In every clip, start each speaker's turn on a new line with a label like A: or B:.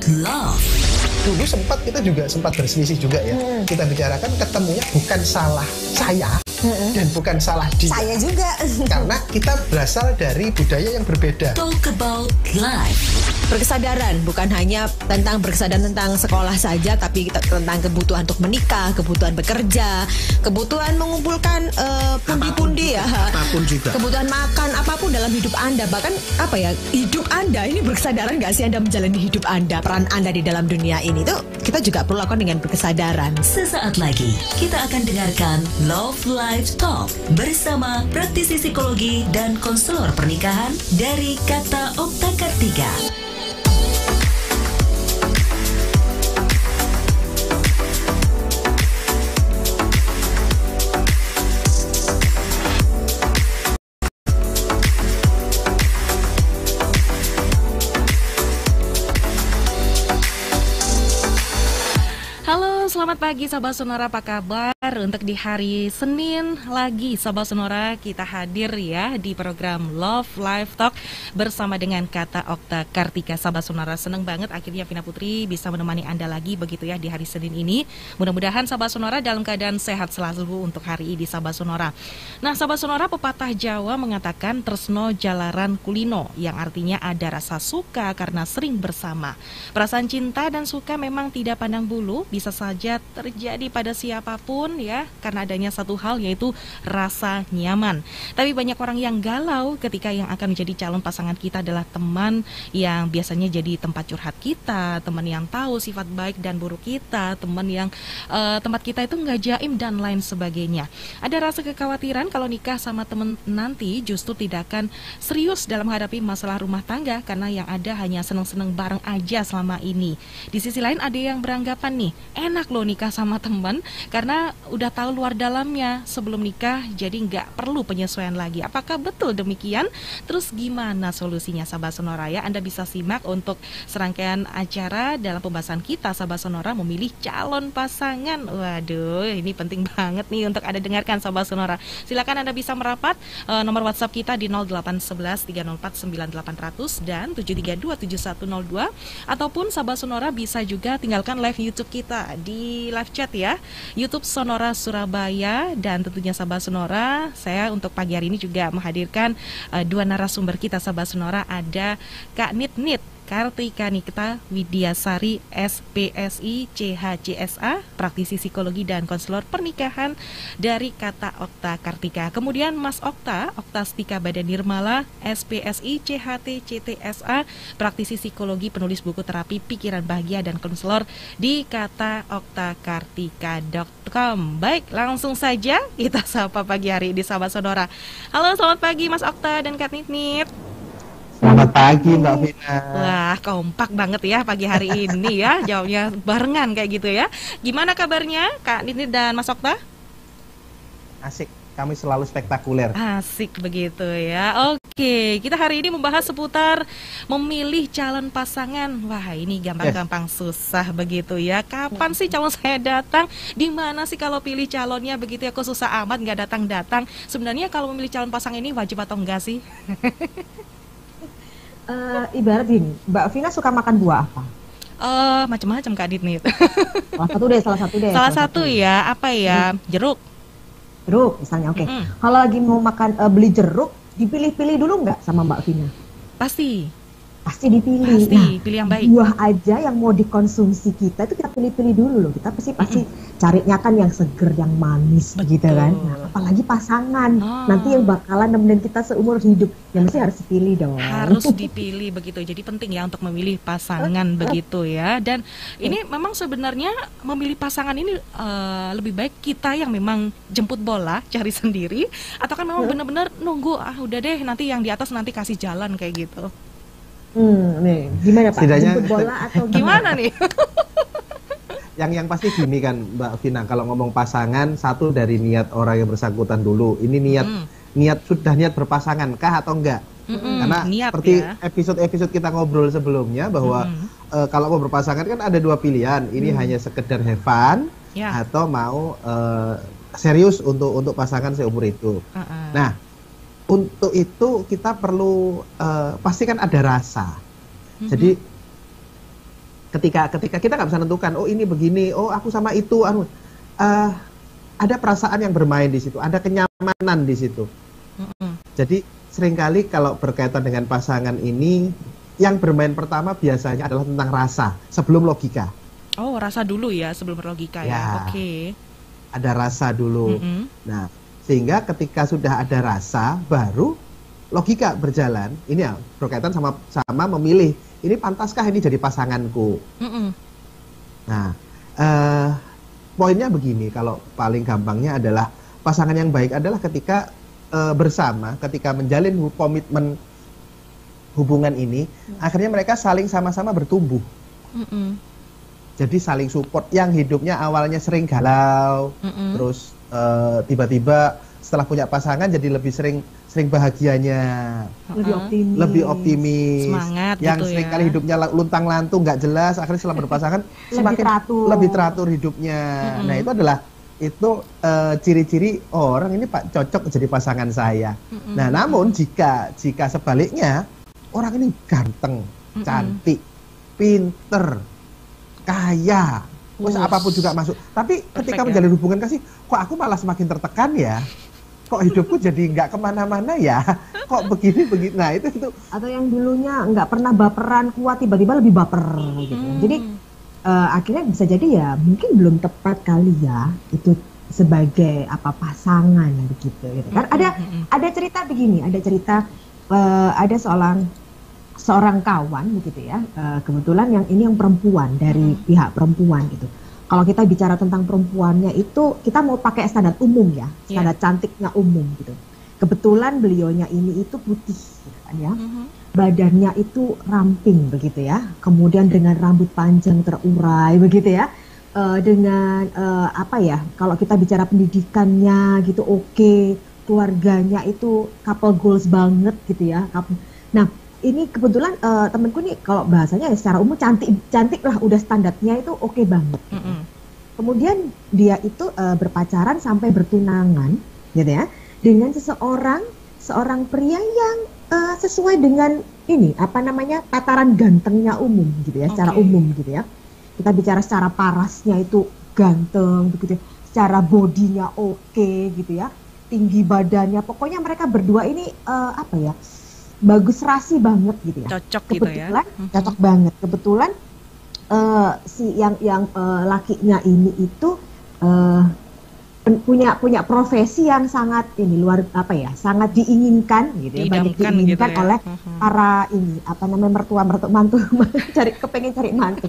A: Love.
B: Dulu kita juga sempat berselisih juga ya. Kita bicarakan ketemunya bukan salah saya dan bukan salah dia.
C: Saya juga.
B: Karena kita berasal dari budaya yang berbeda.
A: Talk about life.
C: Berkesadaran bukan hanya tentang berkesadaran tentang sekolah saja, tapi tentang kebutuhan untuk menikah, kebutuhan bekerja, kebutuhan mengumpulkan pundi-pundi ya,
B: Apapun juga.
C: kebutuhan makan, apapun dalam hidup Anda. Bahkan hidup Anda ini berkesadaran nggak sih Anda menjalani hidup Anda, peran Anda di dalam dunia ini tuh kita juga perlu lakukan dengan berkesadaran.
A: Sesaat lagi kita akan dengarkan Love Life Talk bersama praktisi psikologi dan konselor pernikahan dari Kata Okta Kartika. Selamat pagi Sahabat Sonora, apa kabar? Untuk di hari Senin lagi Sahabat Sonora kita hadir ya di program Love Life Talk bersama dengan Kata Okta Kartika. Sahabat Sonora, seneng banget akhirnya Vina Putri bisa menemani Anda lagi begitu ya di hari Senin ini. Mudah-mudahan Sahabat Sonora dalam keadaan sehat selalu untuk hari ini Sahabat Sonora. Nah Sahabat Sonora, pepatah Jawa mengatakan tresno jalaran kulino, yang artinya ada rasa suka karena sering bersama. Perasaan cinta dan suka memang tidak pandang bulu, bisa saja terjadi pada siapapun ya, karena adanya satu hal yaitu rasa nyaman. Tapi banyak orang yang galau ketika yang akan menjadi calon pasangan kita adalah teman yang biasanya jadi tempat curhat kita, teman yang tahu sifat baik dan buruk kita, teman yang tempat kita itu nggak jaim dan lain sebagainya. Ada rasa kekhawatiran kalau nikah sama teman nanti justru tidak akan serius dalam menghadapi masalah rumah tangga, karena yang ada hanya seneng-seneng bareng aja selama ini. Di sisi lain ada yang beranggapan nih, enak loh nikah sama teman karena udah tahu luar dalamnya sebelum nikah, jadi nggak perlu penyesuaian lagi. Apakah betul demikian? Terus gimana solusinya Sahabat Sonora ya? Anda bisa simak untuk serangkaian acara dalam pembahasan kita Sahabat Sonora memilih calon pasangan. Waduh, ini penting banget nih untuk Anda dengarkan Sahabat Sonora. Silakan Anda bisa merapat nomor WhatsApp kita di 0811 304 9800 dan 7327102, ataupun Sahabat Sonora bisa juga tinggalkan live YouTube kita di live chat ya, YouTube Sonora Surabaya. Dan tentunya Sahabat Sonora, saya untuk pagi hari ini juga menghadirkan dua narasumber kita Sahabat Sonora. Ada Kak Nit Kartika Nikita Widyasari, SPSI, CHCSA, praktisi psikologi dan konselor pernikahan dari Kata Okta Kartika. Kemudian Mas Okta Stika Badan Nirmala, SPSI, CHT, CTSA, praktisi psikologi, penulis buku terapi pikiran bahagia dan konselor di kataoktakartika.com. Baik, langsung saja kita sapa pagi hari di Sahabat Sonora. Halo, selamat pagi Mas Okta dan Kak Nit.
B: Selamat pagi Mbak Vina.
A: Wah, kompak banget ya pagi hari ini ya, jawabnya barengan kayak gitu ya. Gimana kabarnya Kak Nini dan Mas Okta?
B: Asik, kami selalu spektakuler.
A: Asik begitu ya. Oke, kita hari ini membahas seputar memilih calon pasangan. Wah, ini gampang-gampang susah begitu ya. Kapan sih calon saya datang? Di mana sih kalau pilih calonnya begitu ya? Kok susah amat nggak datang-datang? Sebenarnya kalau memilih calon pasangan ini wajib atau enggak sih?
D: Ibarat gini, Mbak Vina suka makan buah apa?
A: Macam-macam Kak Nit.
D: Salah satu deh.
A: Salah satu ya, apa ya? Jeruk
D: Misalnya, oke. Kalau lagi mau makan beli jeruk, dipilih-pilih dulu nggak sama Mbak Vina? Pasti dipilih.
A: Pilih yang baik.
D: Buah aja yang mau dikonsumsi kita itu kita pilih-pilih dulu loh. Kita pasti carinya kan yang seger, yang manis, begitu kan. Nah, apalagi pasangan, nanti yang bakalan nemenin kita seumur hidup, yang mesti harus dipilih dong.
A: Harus dipilih begitu. Jadi penting ya untuk memilih pasangan begitu ya. Dan ini memang sebenarnya memilih pasangan ini lebih baik kita yang memang jemput bola, cari sendiri, atau kan memang benar-benar nunggu udah deh nanti yang di atas nanti kasih jalan kayak gitu.
D: Nih, gimana Pak?
B: Setidaknya,
D: jemput bola atau
A: gimana nih?
B: Yang pasti gini kan Mbak Vina, kalau ngomong pasangan, satu dari niat orang yang bersangkutan dulu. Ini niat berpasangan kah atau enggak? Karena
A: niat,
B: seperti
A: ya.
B: episode kita ngobrol sebelumnya bahwa kalau mau berpasangan kan ada dua pilihan. Ini hanya sekedar have fun atau mau serius untuk pasangan seumur itu. Nah, untuk itu kita perlu pastikan ada rasa. Jadi ketika kita nggak bisa menentukan, oh ini begini, oh aku sama itu, ada perasaan yang bermain di situ, ada kenyamanan di situ. Jadi seringkali kalau berkaitan dengan pasangan ini, yang bermain pertama biasanya adalah tentang rasa sebelum logika.
A: Oh, rasa dulu ya sebelum logika ya. Oke.
B: Ada rasa dulu. Nah, sehingga ketika sudah ada rasa, baru logika berjalan. Ini ya berkaitan sama memilih. Ini pantaskah ini jadi pasanganku? Nah, poinnya begini. Kalau paling gampangnya adalah pasangan yang baik adalah ketika bersama, ketika menjalin komitmen hubungan ini, akhirnya mereka saling sama-sama bertumbuh. Jadi saling support, yang hidupnya awalnya sering galau, terus tiba-tiba setelah punya pasangan jadi lebih sering bahagianya, lebih optimis,
A: semangat
B: yang
A: gitu
B: sering
A: ya.
B: kali hidupnya luntang-lantung nggak jelas, akhirnya setelah berpasangan semakin lebih teratur hidupnya. Nah itu adalah ciri-ciri orang ini Pak cocok jadi pasangan saya. Nah namun jika sebaliknya orang ini ganteng, cantik, pinter, kaya, apapun juga masuk. Tapi ketika menjalin hubungan kasih, kok aku malah semakin tertekan ya? Kok hidupku jadi nggak kemana-mana ya? Kok begini? Nah itu.
D: Atau yang dulunya nggak pernah baperan kuat, tiba-tiba lebih baper gitu. Jadi akhirnya bisa jadi ya mungkin belum tepat kali ya itu sebagai pasangan begitu. Kan ada cerita begini, ada seorang kawan begitu ya, kebetulan yang perempuan dari pihak perempuan gitu. Kalau kita bicara tentang perempuannya itu kita mau pakai standar umum ya, standar cantiknya umum gitu. Kebetulan beliaunya ini itu putih gitu kan ya, badannya itu ramping begitu ya, kemudian dengan rambut panjang terurai begitu ya, dengan kalau kita bicara pendidikannya gitu oke, keluarganya itu couple goals banget gitu ya. Nah ini kebetulan temenku nih kalau bahasanya ya secara umum cantik lah, udah standarnya itu oke banget. Kemudian dia itu berpacaran sampai bertunangan gitu ya dengan seorang pria yang sesuai dengan tataran gantengnya umum gitu ya, secara umum gitu ya. Kita bicara secara parasnya itu ganteng begitu, secara bodinya oke gitu ya, tinggi badannya, pokoknya mereka berdua ini bagus rasi banget gitu ya.
A: Cocok
D: kebetulan,
A: gitu ya.
D: Cocok banget. Kebetulan si yang lakinya ini itu punya profesi yang sangat sangat diinginkan gitu ya, banyak diinginkan
A: gitu ya.
D: oleh para mantu kepengen cari mantu,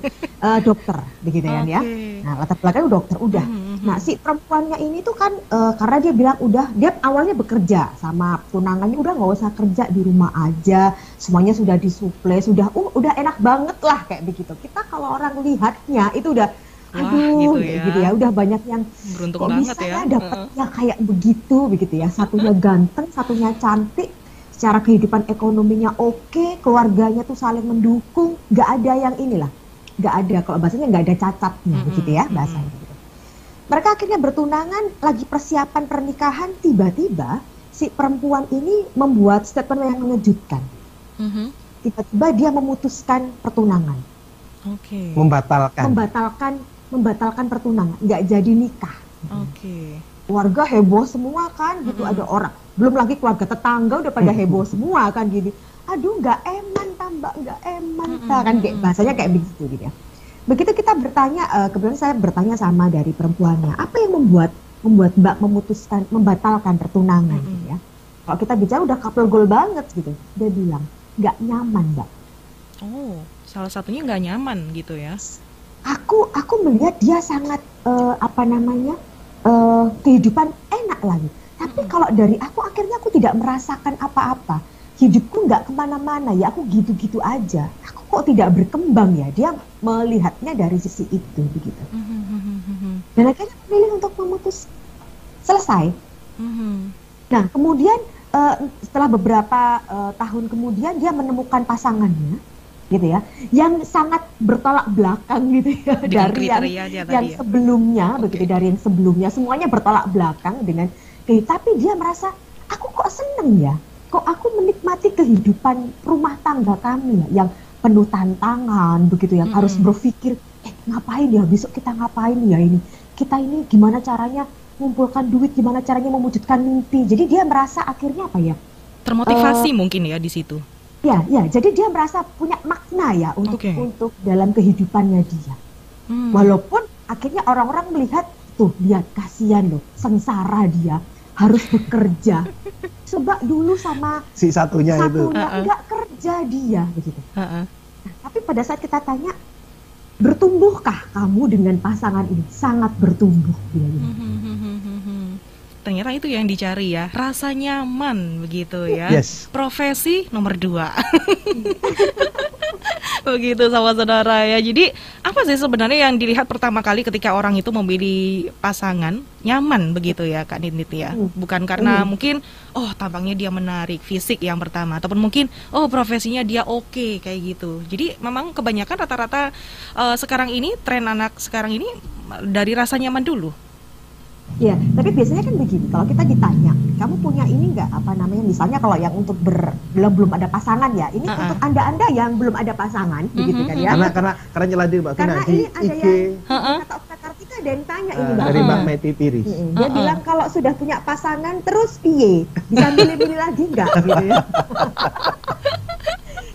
D: dokter begitu ya. Nah latar belakangnya dokter udah. Nah si perempuannya ini tuh kan karena dia bilang dia awalnya bekerja sama tunangannya, udah nggak usah kerja, di rumah aja, semuanya sudah disuplai, udah enak banget lah kayak begitu. Kita kalau orang lihatnya itu udah gitu ya, udah banyak yang
A: beruntung
D: kok
A: banget
D: bisa
A: ya
D: dapetnya kayak begitu ya, satunya ganteng, satunya cantik, secara kehidupan ekonominya oke, keluarganya tuh saling mendukung, nggak ada yang nggak ada, kalau bahasanya nggak ada cacatnya begitu ya bahasanya gitu. Mereka akhirnya bertunangan, lagi persiapan pernikahan, tiba-tiba si perempuan ini membuat statement yang mengejutkan. Tiba-tiba dia memutuskan pertunangan. Membatalkan pertunangan, nggak jadi nikah. Keluarga heboh semua kan gitu, ada orang, belum lagi keluarga tetangga udah pada heboh semua kan gini. Aduh nggak eman kan kayak bahasanya kayak begitu gitu ya. Begitu kita bertanya, kebetulan saya bertanya sama dari perempuannya, apa yang membuat Mbak memutuskan membatalkan pertunangan gitu ya. Kalau kita bicara udah couple goal banget gitu, dia bilang nggak nyaman Mbak.
A: Oh, salah satunya nggak nyaman gitu ya.
D: Aku melihat dia sangat kehidupan enak lagi. Tapi kalau dari aku akhirnya aku tidak merasakan apa-apa. Hidupku nggak kemana-mana ya, aku gitu-gitu aja. Aku kok tidak berkembang ya. Dia melihatnya dari sisi itu begitu. Dan akhirnya memilih untuk memutus. Selesai. Nah kemudian setelah beberapa tahun kemudian dia menemukan pasangannya gitu ya, yang sangat bertolak belakang gitu ya dari yang sebelumnya begitu, dari yang sebelumnya semuanya bertolak belakang dengan tapi dia merasa aku kok seneng ya, kok aku menikmati kehidupan rumah tangga kami ya, yang penuh tantangan begitu ya, harus berpikir ngapain ya besok, kita ngapain ya ini, kita ini gimana caranya mengumpulkan duit, gimana caranya mewujudkan mimpi. Jadi dia merasa akhirnya apa ya,
A: termotivasi mungkin ya di situ.
D: Ya, jadi dia merasa punya makna ya untuk dalam kehidupannya dia. Walaupun akhirnya orang-orang melihat tuh, lihat kasihan loh, sengsara dia harus bekerja. Coba dulu sama
B: si satunya itu
D: nggak kerja dia begitu. Nah, tapi pada saat kita tanya, bertumbuhkah kamu dengan pasangan ini? Sangat bertumbuh dia.
A: Ternyata itu yang dicari ya, rasa nyaman begitu ya.
B: Yes.
A: Profesi nomor 2. Begitu sama saudara ya. Jadi apa sih sebenarnya yang dilihat pertama kali ketika orang itu memilih pasangan? Nyaman begitu ya Kak Nindit ya. Bukan karena mungkin tampangnya dia menarik, fisik yang pertama, ataupun mungkin profesinya dia oke, kayak gitu. Jadi memang kebanyakan rata-rata sekarang ini, tren anak sekarang ini dari rasa nyaman dulu.
D: Ya, tapi biasanya kan begini, kalau kita ditanya, kamu punya ini nggak, apa namanya, misalnya kalau yang untuk belum ada pasangan ya, ini untuk anda yang belum ada pasangan, begitu kan ya?
B: Karena nyeladi Mbak Vina
D: karena
B: di
D: ini ada
B: IG,
D: yang kata Okta Kartika ada yang tanya ini Mbak.
B: Dari Mbak Meti Piris.
D: Dia bilang kalau sudah punya pasangan terus piye, bisa milih-milih lagi nggak, gitu ya?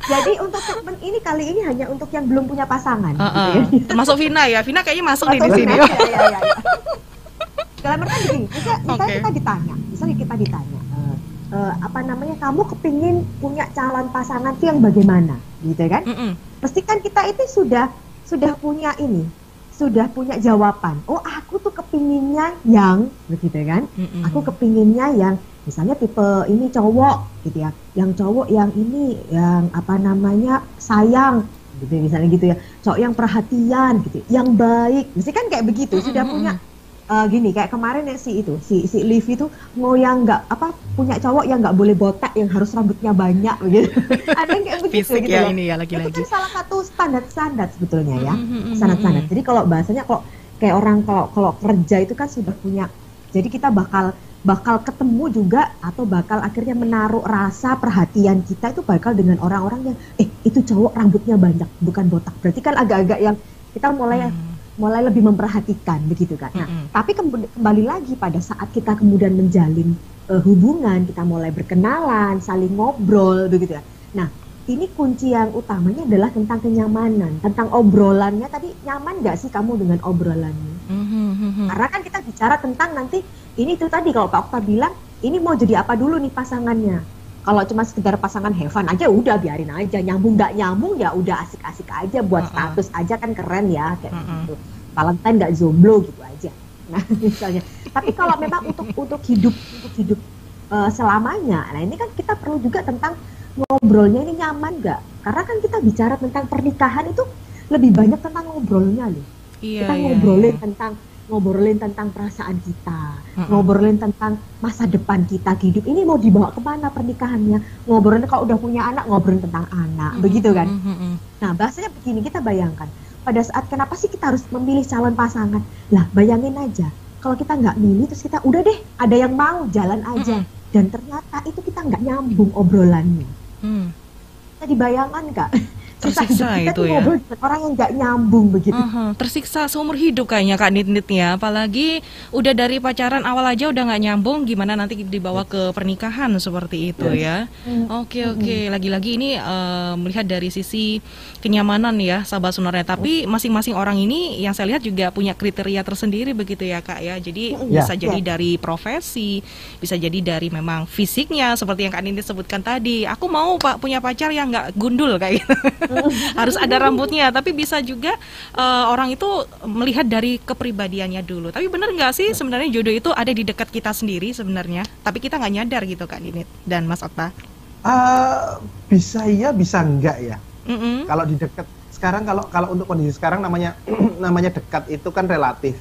D: Jadi untuk segmen ini kali ini hanya untuk yang belum punya pasangan. Gitu ya.
A: Termasuk Vina ya, Vina kayaknya masuk di sini.
D: Ya. Dalam artian begini, misalnya kita ditanya, apa namanya, kamu kepingin punya calon pasangan tuh yang bagaimana, gitu kan? Pasti kan kita itu sudah punya ini, sudah punya jawaban. Oh, aku tuh kepinginnya yang, begitu kan? Aku kepinginnya yang, misalnya tipe ini cowok, gitu ya, yang cowok yang ini, yang apa namanya, sayang, gitu misalnya gitu ya, cowok yang perhatian, gitu, yang baik, mesti kan kayak begitu, sudah punya. Gini kayak kemarin ya si Liv itu mau yang nggak punya cowok yang nggak boleh botak, yang harus rambutnya banyak begitu. Ada yang kayak begitu
A: fisik
D: gitu
A: ya,
D: loh.
A: ini ya lagi-lagi.
D: Itu kan salah satu standar sebetulnya ya, standar. Jadi kalau bahasanya kalau kayak orang kalau kerja itu kan sudah punya. Jadi kita bakal ketemu juga atau bakal akhirnya menaruh rasa perhatian kita itu bakal dengan orang-orang yang itu cowok rambutnya banyak bukan botak. Berarti kan agak-agak yang kita mulai lebih memperhatikan begitu kan. Nah, tapi kembali lagi pada saat kita kemudian menjalin hubungan, kita mulai berkenalan, saling ngobrol begitu ya. Nah, ini kunci yang utamanya adalah tentang kenyamanan, tentang obrolannya tadi, nyaman nggak sih kamu dengan obrolannya? Karena kan kita bicara tentang nanti ini itu tadi kalau Pak Okta bilang ini mau jadi apa dulu nih pasangannya. Kalau cuma sekedar pasangan have fun aja udah biarin aja, nyambung nggak nyambung ya udah asik-asik aja buat status aja kan keren ya kayak gitu. Valentine nggak jomblo gitu aja. Nah misalnya. Tapi kalau memang untuk hidup selamanya, nah ini kan kita perlu juga tentang ngobrolnya ini nyaman nggak? Karena kan kita bicara tentang pernikahan itu lebih banyak tentang ngobrolnya loh. Kita ngobrolin tentang perasaan kita, ngobrolin tentang masa depan kita, hidup ini mau dibawa kemana pernikahannya, ngobrolin kalau udah punya anak, ngobrolin tentang anak, begitu kan. Nah bahasanya begini, kita bayangkan, pada saat kenapa sih kita harus memilih calon pasangan, lah bayangin aja, kalau kita nggak milih, terus kita udah deh, ada yang mau, jalan aja, dan ternyata itu kita nggak nyambung obrolannya. Kita dibayangkan nggak?
A: Tersiksa itu ya,
D: orang yang nggak nyambung begitu.
A: Tersiksa seumur hidup kayaknya Kak Nindit ya. Apalagi udah dari pacaran awal aja udah nggak nyambung, gimana nanti dibawa ke pernikahan seperti itu ya. Oke. Lagi-lagi ini melihat dari sisi kenyamanan ya sahabat Sonora. Tapi masing-masing orang ini yang saya lihat juga punya kriteria tersendiri begitu ya Kak ya. Jadi bisa jadi dari profesi, bisa jadi dari memang fisiknya seperti yang Kak Nindit sebutkan tadi. Aku mau punya pacar yang nggak gundul kayak gitu. Harus ada rambutnya, tapi bisa juga orang itu melihat dari kepribadiannya dulu. Tapi benar nggak sih sebenarnya jodoh itu ada di dekat kita sendiri sebenarnya, tapi kita nggak nyadar gitu Kak Nindit dan Mas Okta?
B: Bisa iya, bisa enggak ya. Kalau di dekat sekarang, kalau untuk kondisi sekarang namanya dekat itu kan relatif.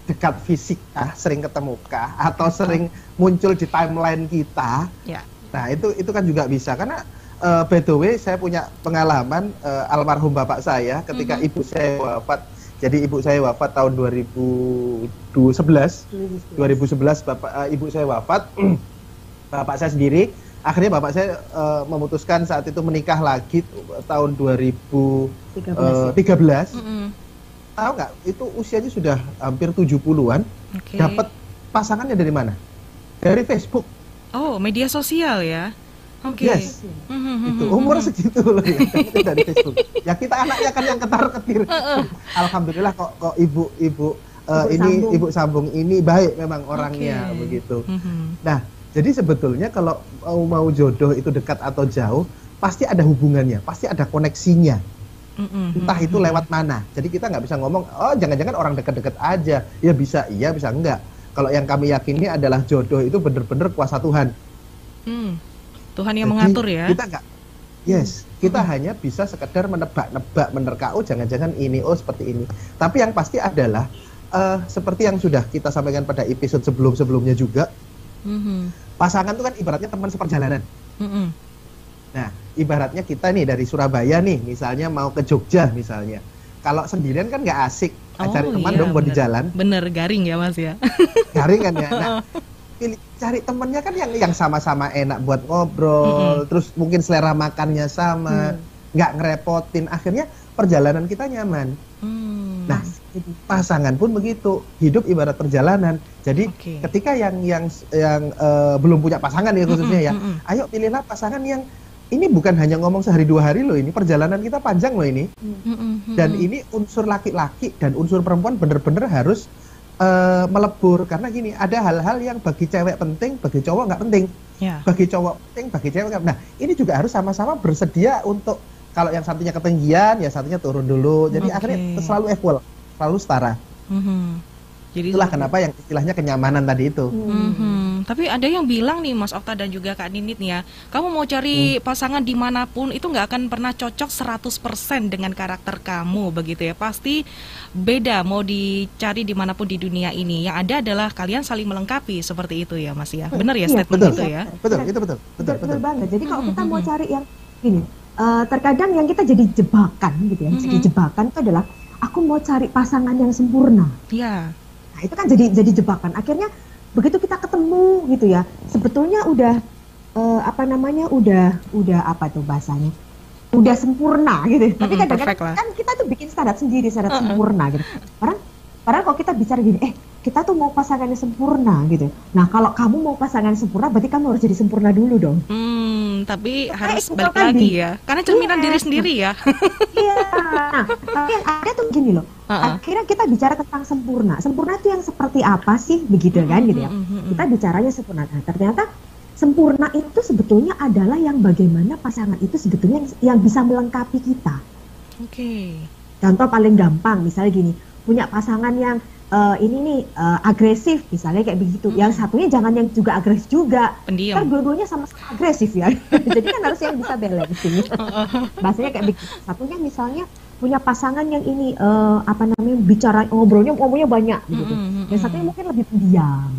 B: Dekat fisik sering ketemu atau sering muncul di timeline kita. Nah itu kan juga bisa, karena by the way, saya punya pengalaman almarhum bapak saya ketika ibu saya wafat. Jadi ibu saya wafat tahun 2011 bapak ibu saya wafat. Bapak saya sendiri akhirnya bapak saya memutuskan saat itu menikah lagi tahun 2013. Tahu nggak, itu usianya sudah hampir 70-an. Dapat pasangannya dari mana? Dari Facebook.
A: Oh, media sosial ya. Oke.
B: Yes. Itu umur segitu loh ya. Dari Facebook. Ya kita anaknya kan yang ketar-ketir. Alhamdulillah kok ibu sambung ini baik memang orangnya begitu. Nah, jadi sebetulnya kalau mau jodoh itu dekat atau jauh, pasti ada hubungannya, pasti ada koneksinya. Entah itu lewat mana. Jadi kita nggak bisa ngomong, oh jangan-jangan orang dekat-dekat aja. Ya bisa iya, bisa enggak. Kalau yang kami yakini adalah jodoh itu benar-benar kuasa Tuhan.
A: Tuhan yang mengatur ya.
B: Kita nggak, kita hanya bisa sekedar menebak-nebak, menerka, oh jangan-jangan ini, oh seperti ini. Tapi yang pasti adalah seperti yang sudah kita sampaikan pada episode sebelum-sebelumnya juga, pasangan itu kan ibaratnya teman seperjalanan. Nah, ibaratnya kita nih dari Surabaya nih, misalnya mau ke Jogja misalnya. Kalau sendirian kan nggak asik, cari teman dong buat di jalan.
A: Bener, garing ya Mas ya.
B: Garing kan ya. Nah, cari temennya kan yang sama-sama enak buat ngobrol, terus mungkin selera makannya sama, nggak ngerepotin. Akhirnya perjalanan kita nyaman. Nah, pasangan pun begitu, hidup ibarat perjalanan. Jadi ketika yang belum punya pasangan ya khususnya ya, ayo pilihlah pasangan yang ini bukan hanya ngomong sehari 2 hari loh, ini perjalanan kita panjang loh ini. Dan ini unsur laki-laki dan unsur perempuan bener-bener harus melebur. Karena gini, ada hal-hal yang bagi cewek penting, bagi cowok nggak penting. Bagi cowok penting, bagi cewek nggak. Nah, ini juga harus sama-sama bersedia untuk, kalau yang satunya ketinggian, ya satunya turun dulu. Jadi akhirnya selalu equal, selalu setara. Jadi itulah kenapa yang istilahnya kenyamanan tadi itu.
A: Tapi ada yang bilang nih Mas Okta dan juga Kak Ninit nih ya, kamu mau cari pasangan dimanapun itu nggak akan pernah cocok 100% dengan karakter kamu begitu ya. Pasti beda mau dicari dimanapun di dunia ini. Yang ada adalah kalian saling melengkapi seperti itu ya Mas ya. Benar ya statement
B: betul,
A: itu ya?
D: Betul banget. Jadi kalau kita mau cari yang ini, terkadang yang kita jadi jebakan gitu ya. Jadi jebakan itu adalah aku mau cari pasangan yang sempurna.
A: Iya.
D: Nah, itu kan jadi jebakan. Akhirnya begitu kita ketemu gitu ya, sebetulnya udah udah apa tuh bahasanya, udah sempurna gitu. Tapi kadang-kadang kan kita tuh bikin standar sendiri, standar sempurna gitu. Padahal kalau kita bicara gini, kita tuh mau pasangan yang sempurna gitu. Nah kalau kamu mau pasangan sempurna, berarti kamu harus jadi sempurna dulu dong.
A: Tapi harus balik lagi ya, karena cerminan diri sendiri ya.
D: Iya. Nah, tapi yang ada tuh gini loh. Akhirnya kita bicara tentang sempurna. Sempurna itu yang seperti apa sih, begitu kan gitu ya. Kita bicaranya sempurna. Nah, ternyata sempurna itu sebetulnya adalah yang bagaimana pasangan itu sebetulnya yang bisa melengkapi kita. Contoh paling gampang, misalnya gini, punya pasangan yang ini nih agresif misalnya kayak begitu. Yang satunya jangan yang juga agresif juga.
A: Pendiam.
D: Kan dua-duanya sama-sama agresif ya. Jadi kan harus yang bisa balance ini. Bahasanya kayak begitu. Satunya misalnya punya pasangan yang ini bicara ngomongnya banyak gitu. Yang satunya mungkin lebih pendiam.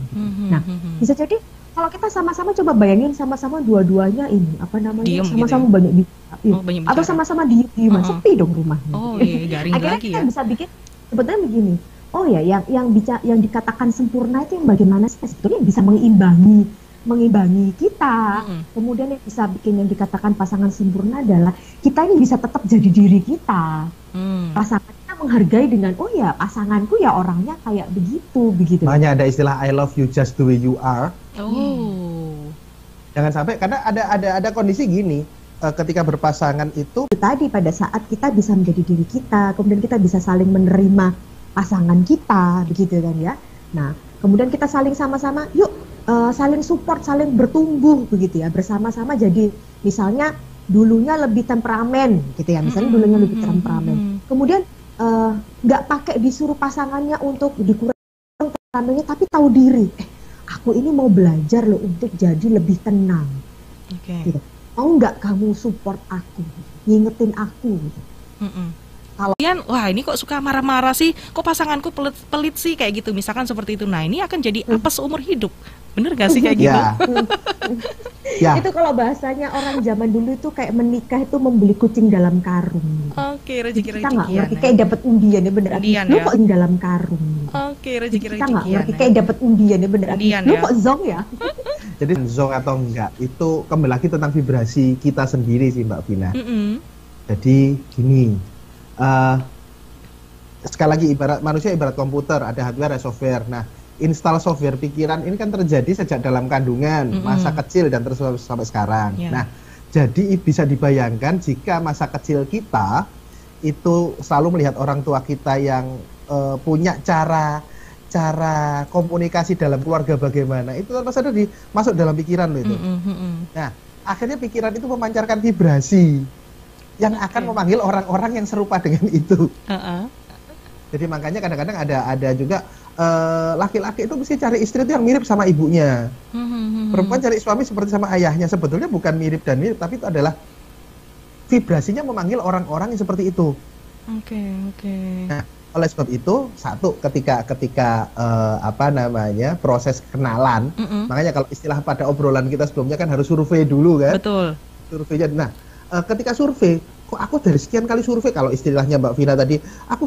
D: Nah, bisa jadi kalau kita sama-sama coba bayangin sama-sama dua-duanya ini sama-sama banyak bicara. Atau sama-sama diem sepi dong rumahnya.
A: Garing
D: akhirnya
A: lagi
D: kita
A: ya.
D: bisa bikin sebetulnya begini. Oh ya, yang dikatakan sempurna itu yang bagaimana sebetulnya bisa mengimbangi kita. Kemudian yang bisa bikin yang dikatakan pasangan sempurna adalah kita ini bisa tetap jadi diri kita. Pasangan kita menghargai dengan pasanganku ya orangnya kayak begitu.
B: Makanya ada istilah I love you just the way you are. Jangan sampai, karena ada kondisi gini, ketika berpasangan itu
D: tadi pada saat kita bisa menjadi diri kita, kemudian kita bisa saling menerima pasangan kita, begitu kan ya. Nah, kemudian kita saling sama-sama, saling support, saling bertumbuh, begitu ya, bersama-sama. Jadi, misalnya dulunya lebih temperamen, gitu ya. Misalnya dulunya lebih temperamen. Kemudian nggak pakai disuruh pasangannya untuk dikurang temperamennya, tapi tahu diri. Aku ini mau belajar loh untuk jadi lebih tenang. Gitu. Mau nggak kamu support aku, ngingetin aku? Gitu.
A: Kalian, wah ini kok suka marah-marah sih, kok pasanganku pelit sih kayak gitu, misalkan seperti itu. Nah ini akan jadi apa seumur hidup, bener gak sih kayak gitu?
D: Itu kalau bahasanya orang zaman dulu itu kayak menikah itu membeli kucing dalam karung.
A: Rezeki-rezekian.
D: Kita nggak ngerti, kayak dapat undian ya bener. Lu kok in dalam karung?
A: Rezeki-rezekian.
D: Kita nggak ngerti, kayak dapat undian ya bener. Lu kok zong ya?
B: Jadi zonk atau enggak itu kembali lagi tentang vibrasi kita sendiri sih Mbak Vina. Jadi gini, sekali lagi manusia ibarat komputer, ada hardware, ada software. Nah, install software pikiran ini kan terjadi sejak dalam kandungan, masa kecil dan terus sampai sekarang. Nah, jadi bisa dibayangkan jika masa kecil kita itu selalu melihat orang tua kita yang punya cara komunikasi dalam keluarga bagaimana, itu tanpa sadar masuk dalam pikiran loh itu. Nah, akhirnya pikiran itu memancarkan vibrasi yang akan memanggil orang-orang yang serupa dengan itu. Jadi makanya kadang-kadang ada juga laki-laki itu mesti cari istri itu yang mirip sama ibunya. Perempuan cari suami seperti sama ayahnya. Sebetulnya bukan mirip dan mirip, tapi itu adalah vibrasinya memanggil orang-orang yang seperti itu. Nah, oleh sebab itu, satu ketika proses kenalan, makanya kalau istilah pada obrolan kita sebelumnya kan harus survei dulu kan. Betul. Surveinya. Nah, ketika survei, kok aku dari sekian kali survei, kalau istilahnya Mbak Vina tadi, aku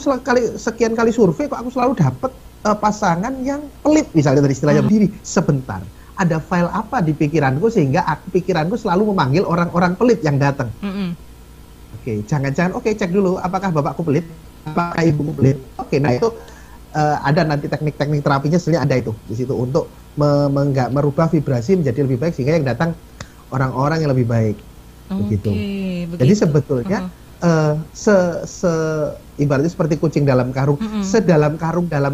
B: sekian kali survei, kok aku selalu dapat pasangan yang pelit, misalnya dari istilahnya berdiri sebentar. Ada file apa di pikiranku sehingga pikiranku selalu memanggil orang-orang pelit yang datang. Oke, jangan-jangan cek dulu apakah bapakku pelit, apakah ibuku pelit. Oke, nah itu ada nanti teknik-teknik terapinya sebenarnya ada itu di situ untuk merubah vibrasi menjadi lebih baik sehingga yang datang orang-orang yang lebih baik. Begitu. Jadi sebetulnya ibaratnya seperti kucing dalam karung, sedalam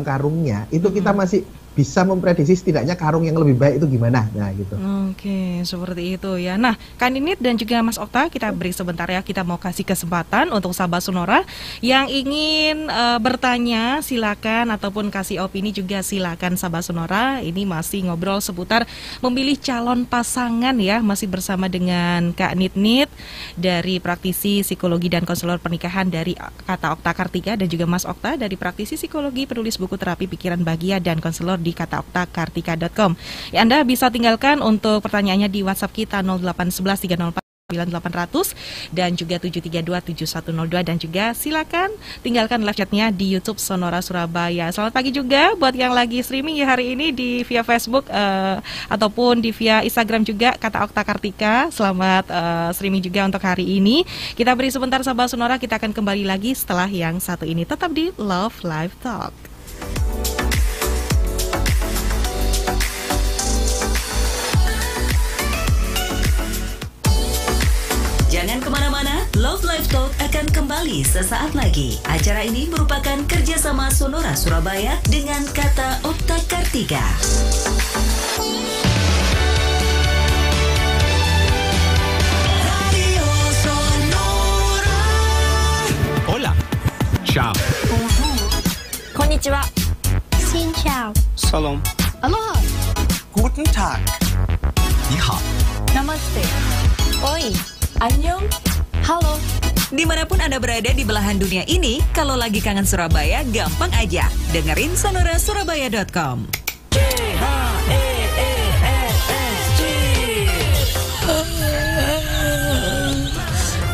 B: karungnya itu kita masih bisa memprediksi setidaknya karung yang lebih baik itu gimana. Nah gitu.
A: Oke, seperti itu ya. Nah, Kak Ninit dan juga Mas Okta, kita beri sebentar ya, kita mau kasih kesempatan untuk sahabat Sonora yang ingin bertanya, silakan, ataupun kasih opini juga silakan sahabat Sonora. Ini masih ngobrol seputar memilih calon pasangan ya, masih bersama dengan Kak Nit dari praktisi psikologi dan konselor pernikahan dari Kata Okta Kartika, dan juga Mas Okta dari praktisi psikologi, penulis buku terapi pikiran bahagia dan konselor di kataoktakartika.com. Ya, Anda bisa tinggalkan untuk pertanyaannya di WhatsApp kita 0811 304 9800 dan juga 7327102, dan juga silakan tinggalkan live chatnya di YouTube Sonora Surabaya. Selamat pagi juga buat yang lagi streaming ya hari ini di via Facebook ataupun di via Instagram juga Kata Okta Kartika. Selamat streaming juga untuk hari ini. Kita beri sebentar sahabat Sonora, kita akan kembali lagi setelah yang satu ini. Tetap di Love Live Talk.
E: Jangan kemana-mana, Love Live Talk akan kembali sesaat lagi. Acara ini merupakan kerjasama Sonora Surabaya dengan Kata Okta Kartika. Radio Sonora.
F: Hola. Ciao.
G: Konnichiwa.
H: Xin chào.
F: Salam.
G: Aloha.
F: Guten Tag. Ni hao.
G: Namaste.
H: Oi.
G: Annyeong.
E: Halo. Dimanapun Anda berada di belahan dunia ini, kalau lagi kangen Surabaya, gampang aja. Dengerin sonorasurabaya.com.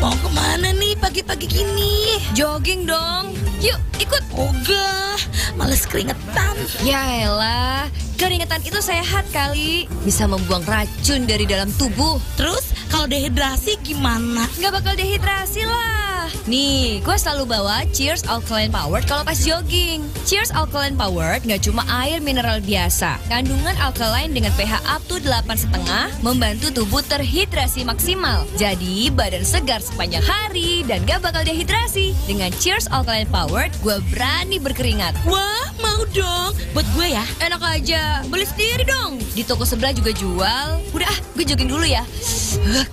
G: Mau kemana nih pagi-pagi gini?
H: Jogging dong. Yuk, ikut.
G: Ogah, males keringetan.
H: Ya elah, keringetan itu sehat kali. Bisa membuang racun dari dalam tubuh.
G: Terus kalau dehidrasi gimana?
H: Nggak bakal dehidrasi lah. Nih, gue selalu bawa Cheers Alkaline Powered kalau pas jogging. Cheers Alkaline Powered nggak cuma air mineral biasa. Kandungan alkaline dengan pH up to 8,5 membantu tubuh terhidrasi maksimal. Jadi badan segar sepanjang hari dan gak bakal dehidrasi. Dengan Cheers Alkaline Powered, gue berani berkeringat.
G: Wah, mau dong. Buat gue ya.
H: Enak aja, beli sendiri dong. Di toko sebelah juga jual. Udah gue jogging dulu ya.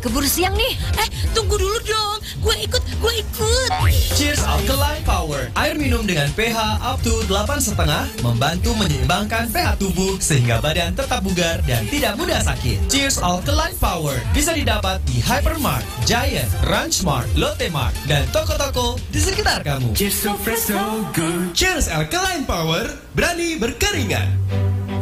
H: Keburu siang nih.
G: Tunggu dulu dong. Gue ikut.
F: Cheers Alkaline Power. Air minum dengan pH up to 8,5 membantu menyeimbangkan pH tubuh sehingga badan tetap bugar dan tidak mudah sakit. Cheers Alkaline Power bisa didapat di Hypermart, Giant, Ranchmart, Lotte Mart, dan toko-toko di sekitar kamu. Cheers so fresh so good. Cheers Alkaline Power, berani berkeringat.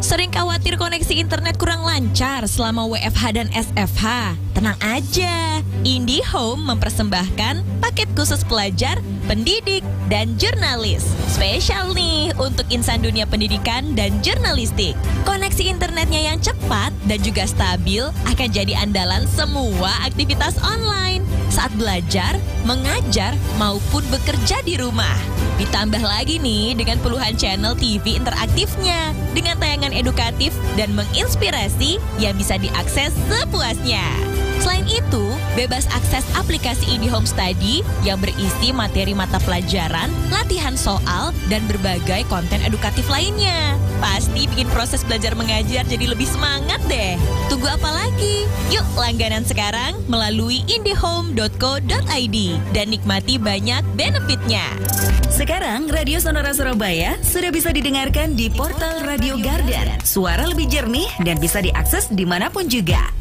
I: Sering khawatir koneksi internet kurang lancar selama WFH dan SFH? Tenang aja, IndiHome mempersembahkan paket khusus pelajar, pendidik, dan jurnalis. Spesial nih untuk insan dunia pendidikan dan jurnalistik. Koneksi internetnya yang cepat dan juga stabil akan jadi andalan semua aktivitas online saat belajar, mengajar, maupun bekerja di rumah. Ditambah lagi nih dengan puluhan channel TV interaktifnya dengan tayangan edukatif dan menginspirasi yang bisa diakses sepuasnya. Selain itu, bebas akses aplikasi IndiHome Study yang berisi materi mata pelajaran, latihan soal, dan berbagai konten edukatif lainnya. Pasti bikin proses belajar mengajar jadi lebih semangat deh. Tunggu apa lagi? Yuk langganan sekarang melalui indihome.co.id dan nikmati banyak benefitnya.
E: Sekarang Radio Sonora Surabaya sudah bisa didengarkan di portal Radio Garden. Suara lebih jernih dan bisa diakses dimanapun juga.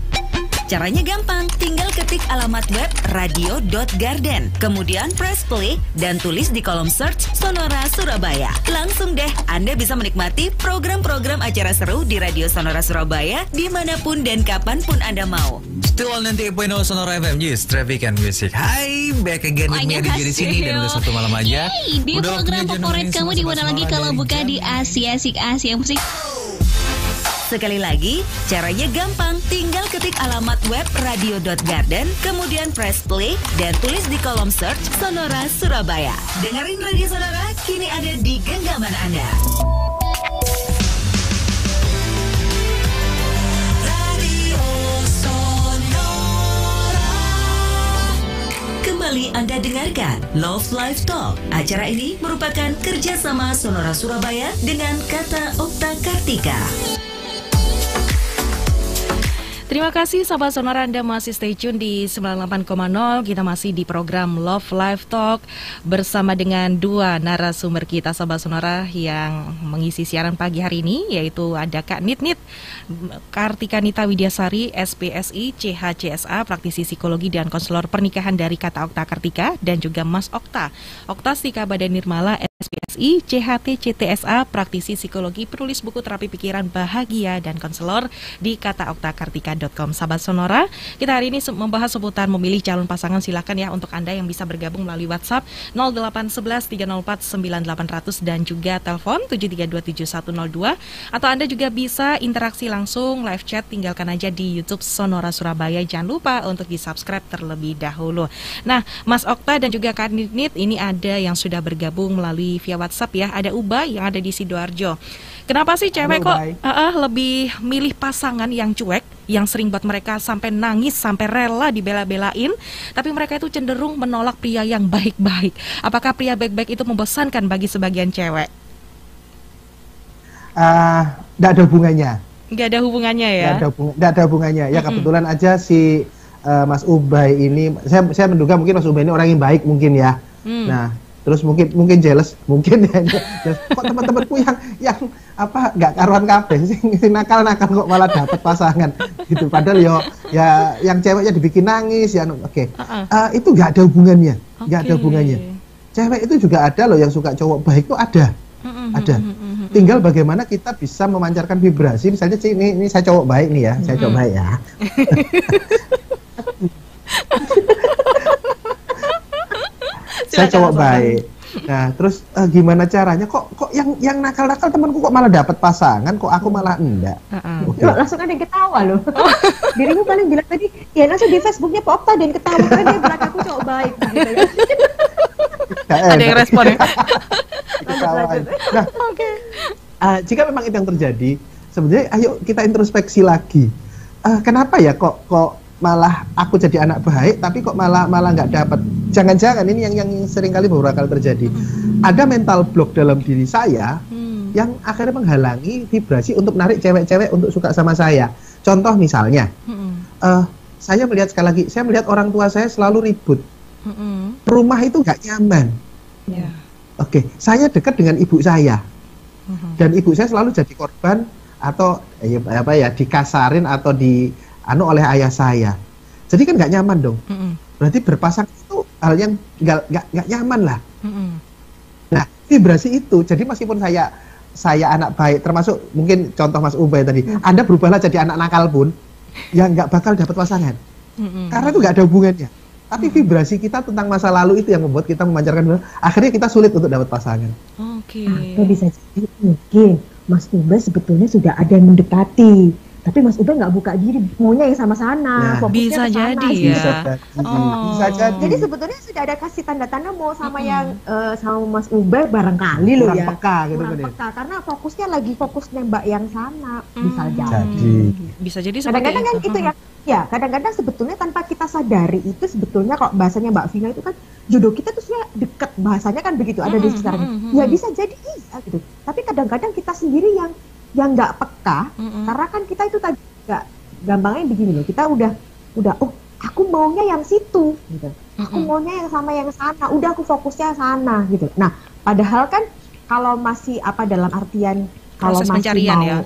E: Caranya gampang, tinggal ketik alamat web radio.garden, kemudian press play dan tulis di kolom search Sonora Surabaya. Langsung deh, Anda bisa menikmati program-program acara seru di Radio Sonora Surabaya dimanapun dan kapanpun Anda mau.
J: Still on 98.0 Sonora FM, yes, traffic and music. Hai, back again with me di sini dan udah satu malam aja.
K: Yeay, di
J: udah
K: program favorit kamu di mana lagi kalau bukan di Asia Musik.
E: Sekali lagi, caranya gampang. Tinggal ketik alamat web radio.garden, kemudian press play dan tulis di kolom search Sonora Surabaya. Dengerin Radio Sonora kini ada di genggaman Anda. Radio Sonora. Kembali Anda dengarkan Love Live Talk. Acara ini merupakan kerjasama Sonora Surabaya dengan Kata Okta Kartika.
A: Terima kasih sahabat Sonora, Anda masih stay tune di 98,0. Kita masih di program Love Live Talk bersama dengan dua narasumber kita sahabat Sonora yang mengisi siaran pagi hari ini, yaitu ada Kak Nit Kartika Nita Widyasari, SPSI, CHCSA, praktisi psikologi dan konselor pernikahan dari Kata Okta Kartika, dan juga Mas Okta Stika Badan Nirmala, SPSI, CHT-CTSA, praktisi psikologi, penulis buku terapi pikiran bahagia dan konselor di kataoktakartika.com. Sahabat Sonora, kita hari ini membahas seputar memilih calon pasangan. Silakan ya untuk Anda yang bisa bergabung melalui WhatsApp 0811 304 9800 dan juga telepon 7327102, atau Anda juga bisa interaksi langsung live chat, tinggalkan aja di YouTube Sonora Surabaya. Jangan lupa untuk di-subscribe terlebih dahulu. Nah, Mas Okta dan juga Kak Nit ini ada yang sudah bergabung melalui via WhatsApp ya. Ada Ubay yang ada di Sidoarjo. Kenapa sih cewek kok lebih milih pasangan yang cuek, yang sering buat mereka sampai nangis, sampai rela dibela-belain, tapi mereka itu cenderung menolak pria yang baik-baik? Apakah pria baik-baik itu membosankan bagi sebagian cewek?
B: Nggak ada hubungannya.
A: Nggak ada hubungannya ya?
B: Nggak ada hubungannya. Ya kebetulan aja si Mas Ubay ini, saya menduga mungkin Mas Ubay ini orang yang baik mungkin ya. Nah, terus mungkin jealous, mungkin ya. Kok teman-temanku yang apa nggak karuan kabeh sih, nakal kok malah dapat pasangan gitu. Padahal ya yang ceweknya dibikin nangis ya. Itu nggak ada hubungannya, Cewek itu juga ada loh yang suka cowok baik, tuh ada. Tinggal bagaimana kita bisa memancarkan vibrasi. Misalnya ini saya cowok baik nih ya, saya cowok baik ya. Saya cowok baik. Nah, terus gimana caranya? Kok yang nakal-nakal temanku kok malah dapat pasangan, kok aku malah enggak?
D: Langsung ada yang ketawa loh. Dirimu paling bilang tadi, ya langsung di Facebooknya Pak Okta dan ketawa karena dia bilang aku cowok baik. Gitu.
A: Ada yang respon ya?
B: Nah, jika memang itu yang terjadi, sebenarnya ayo kita introspeksi lagi. Kenapa ya kok malah aku jadi anak baik tapi kok malah nggak dapat? Jangan-jangan ini yang sering kali beberapa kali terjadi. Ada mental block dalam diri saya yang akhirnya menghalangi vibrasi untuk menarik cewek-cewek untuk suka sama saya. Contoh misalnya, saya melihat sekali lagi, saya melihat orang tua saya selalu ribut. Rumah itu nggak nyaman. Oke, saya dekat dengan ibu saya, dan ibu saya selalu jadi korban atau dikasarin atau oleh ayah saya. Jadi kan nggak nyaman dong. Berarti berpasangan itu hal yang nggak nyaman lah. Nah, vibrasi itu, jadi meskipun saya saya anak baik, termasuk mungkin contoh Mas Ubay tadi, Anda berubahlah jadi anak nakal pun, ya nggak bakal dapat pasangan. Karena itu nggak ada hubungannya. Tapi vibrasi kita tentang masa lalu itu yang membuat kita memancarkan, akhirnya kita sulit untuk dapat pasangan.
A: Oke.
D: Atau bisa jadi mungkin Mas Ubay sebetulnya sudah ada yang mendekati, tapi Mas Ubay nggak buka diri, maunya yang sama sana,
A: bisa jadi ya.
B: Bisa jadi.
D: Jadi sebetulnya sudah ada kasih tanda-tanda mau sama yang sama Mas Ubay barangkali loh ya.
B: Peka gitu
D: kurang
B: kan.
D: Peka karena fokusnya lagi fokus nembak yang sana, bisa jadi.
A: Bisa jadi
D: Kadang-kadang kan gitu ya. Ya, kadang-kadang sebetulnya tanpa kita sadari itu sebetulnya kalau bahasanya Mbak Vina itu kan jodoh kita tuh sebenarnya deket, bahasanya kan begitu, ada di sekitarnya. Ya bisa jadi iya gitu. Tapi kadang-kadang kita sendiri yang nggak peka, karena kan kita itu tadi nggak gampangnya begini loh, kita udah oh aku maunya yang situ gitu, aku maunya yang sama yang sana, udah aku fokusnya sana gitu. Nah padahal kan kalau masih dalam artian kalau
A: proses
D: masih
A: pencarian
D: mau
A: ya.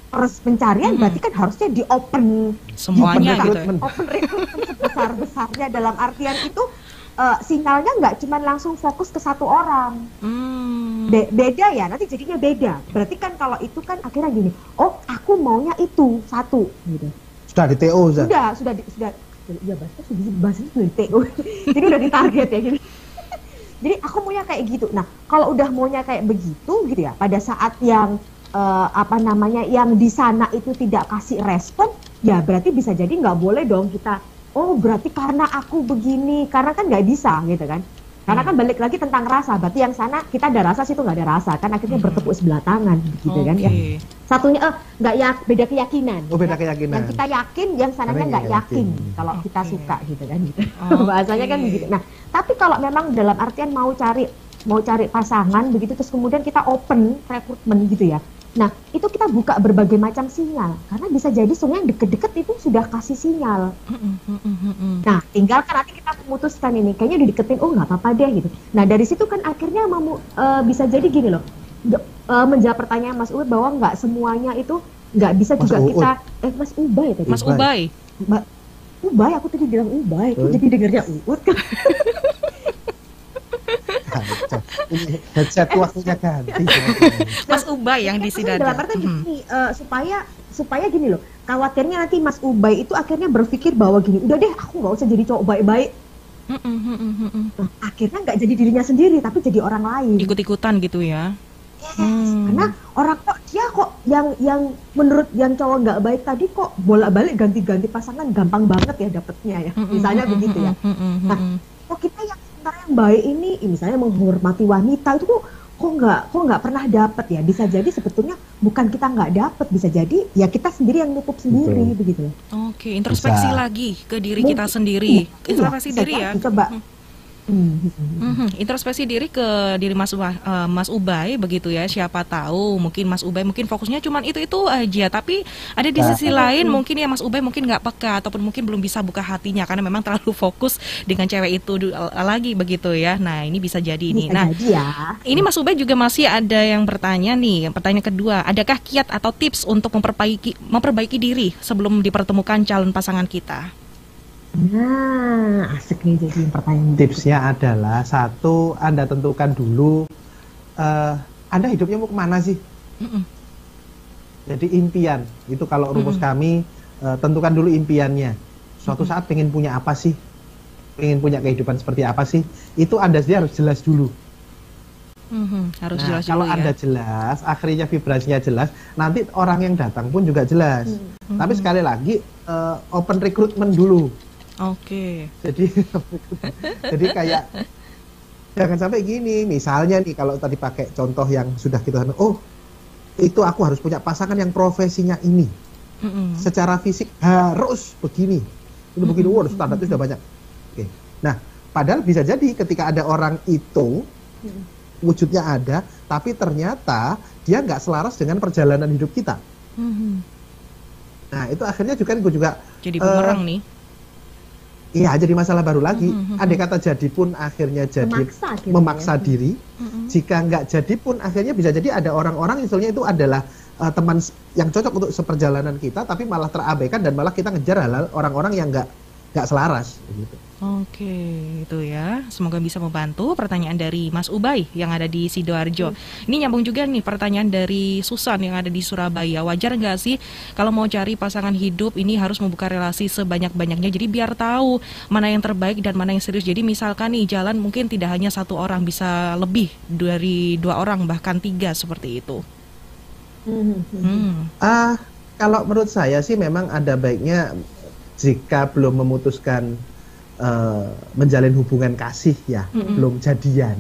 D: Proses pencarian berarti kan harusnya di open
A: semuanya gitu.
D: Open recruitment sebesar-besarnya, dalam artian itu sinyalnya nggak cuma langsung fokus ke satu orang. Beda ya, nanti jadinya beda. Berarti kan kalau itu kan akhirnya gini, oh aku maunya itu satu gitu.
B: Sudah di TO
D: sudah ya bahasanya sudah di TO. Jadi udah ditarget ya gitu. Jadi aku maunya kayak gitu. Nah kalau udah maunya kayak begitu gitu ya, pada saat yang yang di sana itu tidak kasih respon, ya berarti bisa jadi nggak boleh dong kita, oh berarti karena aku begini, karena kan nggak bisa gitu kan. Karena kan balik lagi tentang rasa, berarti yang sana kita ada rasa, situ nggak ada rasa, kan akhirnya bertepuk sebelah tangan gitu kan ya. Satunya beda keyakinan.
B: Oh beda keyakinan.
D: Yang kita yakin, yang sananya nggak yakin kalau kita suka gitu kan gitu. Bahasanya kan begitu. Nah tapi kalau memang dalam artian mau cari pasangan begitu, terus kemudian kita open rekrutmen gitu ya. Nah itu kita buka berbagai macam sinyal, karena bisa jadi sebenarnya yang deket-deket itu sudah kasih sinyal. Nah tinggal kan nanti kita memutuskan ini kayaknya udah deketin, oh nggak apa-apa deh gitu. Nah dari situ kan akhirnya bisa jadi gini loh, menjawab pertanyaan Mas Ubay bahwa nggak semuanya itu nggak bisa Mas juga Uud. Kita Mas Ubay tadi.
A: Mas Ubay.
D: Mbak Ubay, aku tadi bilang Ubay, aku jadi dengarnya Uud kan.
B: Headset waktunya ganti.
A: Mas Ubay yang disidang.
D: Dalam arti gini, supaya gini loh, khawatirnya nanti Mas Ubay itu akhirnya berpikir bahwa gini, udah deh aku nggak usah jadi cowok baik-baik. Nah, akhirnya nggak jadi dirinya sendiri, tapi jadi orang lain.
A: Ikut-ikutan gitu ya.
D: Karena orang kok yang menurut yang cowok nggak baik tadi kok bolak-balik ganti-ganti pasangan gampang banget ya dapetnya ya. Misalnya begitu ya. Nah, kok kita yang baik ini misalnya menghormati wanita itu kok nggak pernah dapet ya. Bisa jadi sebetulnya bukan kita nggak dapet, bisa jadi ya kita sendiri yang nutup sendiri begitu.
A: Oke, introspeksi lagi ke diri kita sendiri. Introspeksi diri ya.
D: Coba.
A: Introspeksi diri ke diri Mas Ubay begitu ya. Siapa tahu mungkin Mas Ubay fokusnya cuman itu aja, tapi ada di sisi lain mungkin ya Mas Ubay mungkin nggak peka ataupun mungkin belum bisa buka hatinya karena memang terlalu fokus dengan cewek itu lagi begitu ya. Nah ini bisa jadi nih. Nah ini Mas Ubay juga masih ada yang bertanya nih. Pertanyaan kedua, adakah kiat atau tips untuk memperbaiki diri sebelum dipertemukan calon pasangan kita?
D: Nah, asik nih jadi pertanyaan.
B: Tipsnya adalah satu, Anda tentukan dulu Anda hidupnya mau kemana sih? Jadi impian itu kalau rumus kami tentukan dulu impiannya. Suatu saat pengen punya apa sih? Pengen punya kehidupan seperti apa sih? Itu Anda sendiri harus jelas dulu.
A: Harus
B: jelas
A: dulu
B: kalau
A: ya.
B: Anda jelas, akhirnya vibrasinya jelas, nanti orang yang datang pun juga jelas. Tapi sekali lagi open recruitment dulu.
A: Oke.
B: Jadi kayak jangan sampai gini. Misalnya nih kalau tadi pakai contoh yang sudah kita itu aku harus punya pasangan yang profesinya ini. Secara fisik harus begini. Itu begini, standar itu sudah banyak. Oke. Nah, padahal bisa jadi ketika ada orang itu wujudnya ada, tapi ternyata dia nggak selaras dengan perjalanan hidup kita. Nah, itu akhirnya juga
A: jadi bumerang nih.
B: Iya, jadi masalah baru lagi. Andai kata jadi pun akhirnya jadi memaksa diri. Jika nggak jadi pun akhirnya bisa jadi ada orang-orang misalnya itu adalah teman yang cocok untuk seperjalanan kita, tapi malah terabaikan dan malah kita ngejar hal orang-orang yang nggak nggak selaras begitu.
A: Oke, itu ya. Semoga bisa membantu. Pertanyaan dari Mas Ubay yang ada di Sidoarjo. Ini nyambung juga nih pertanyaan dari Susan yang ada di Surabaya. Wajar nggak sih kalau mau cari pasangan hidup ini harus membuka relasi sebanyak-banyaknya? Jadi biar tahu mana yang terbaik dan mana yang serius. Jadi misalkan nih jalan mungkin tidak hanya satu orang, bisa lebih dari 2 orang bahkan 3 seperti itu.
B: Kalau menurut saya sih memang ada baiknya jika belum memutuskan menjalin hubungan kasih ya, belum jadian,